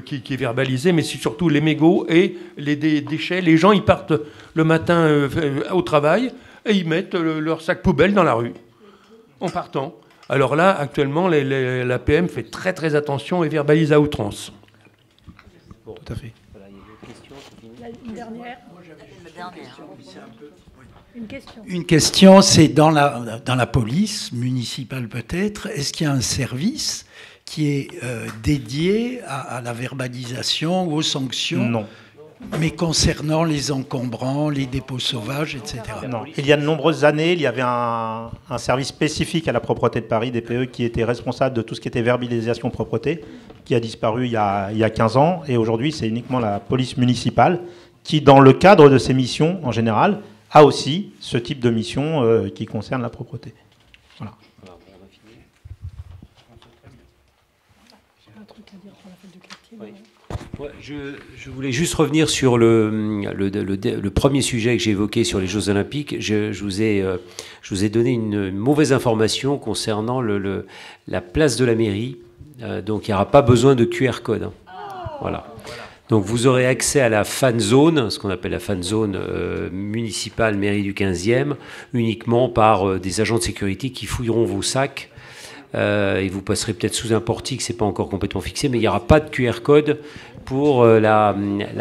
qui est verbalisé, mais c'est surtout les mégots et les déchets. Les gens, ils partent le matin au travail et ils mettent leur sac poubelle dans la rue, en partant. Alors là, actuellement, l'APM fait très très attention et verbalise à outrance. Tout à fait. Une dernière. Une question. Une question, c'est dans la police municipale peut-être, est-ce qu'il y a un service qui est dédié à la verbalisation, aux sanctions? Non. Mais concernant les encombrants, les dépôts sauvages, etc. Non. Il y a de nombreuses années, il y avait un service spécifique à la propreté de Paris, DPE, qui était responsable de tout ce qui était verbalisation propreté, qui a disparu il y a 15 ans. Et aujourd'hui, c'est uniquement la police municipale qui, dans le cadre de ses missions en général, a aussi ce type de mission qui concerne la propreté. Voilà. Ouais, je voulais juste revenir sur le premier sujet que j'ai évoqué sur les Jeux Olympiques. Je vous ai donné une mauvaise information concernant la place de la mairie. Donc il n'y aura pas besoin de QR code. Hein. Voilà. Donc vous aurez accès à la fan zone, ce qu'on appelle la fan zone municipale mairie du 15e, uniquement par des agents de sécurité qui fouilleront vos sacs et vous passerez peut-être sous un portique, c'est pas encore complètement fixé, mais il n'y aura pas de QR code pour la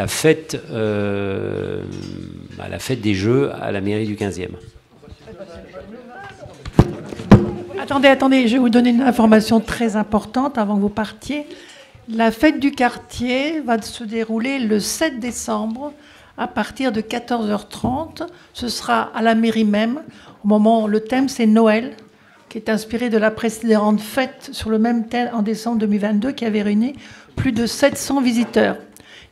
fête des Jeux à la mairie du 15e. Attendez, je vais vous donner une information très importante avant que vous partiez. La fête du quartier va se dérouler le 7 décembre à partir de 14h30. Ce sera à la mairie même. Au moment, le thème, c'est Noël, qui est inspiré de la précédente fête sur le même thème en décembre 2022, qui avait réuni plus de 700 visiteurs.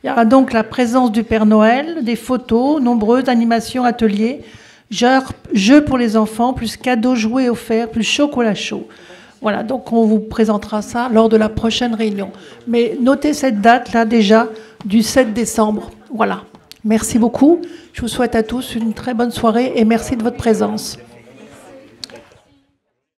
Il y aura donc la présence du Père Noël, des photos, nombreuses animations, ateliers, jeux pour les enfants, plus cadeaux, jouets offerts, plus chocolat chaud. Voilà, donc on vous présentera ça lors de la prochaine réunion. Mais notez cette date-là déjà, du 7 décembre. Voilà. Merci beaucoup. Je vous souhaite à tous une très bonne soirée et merci de votre présence.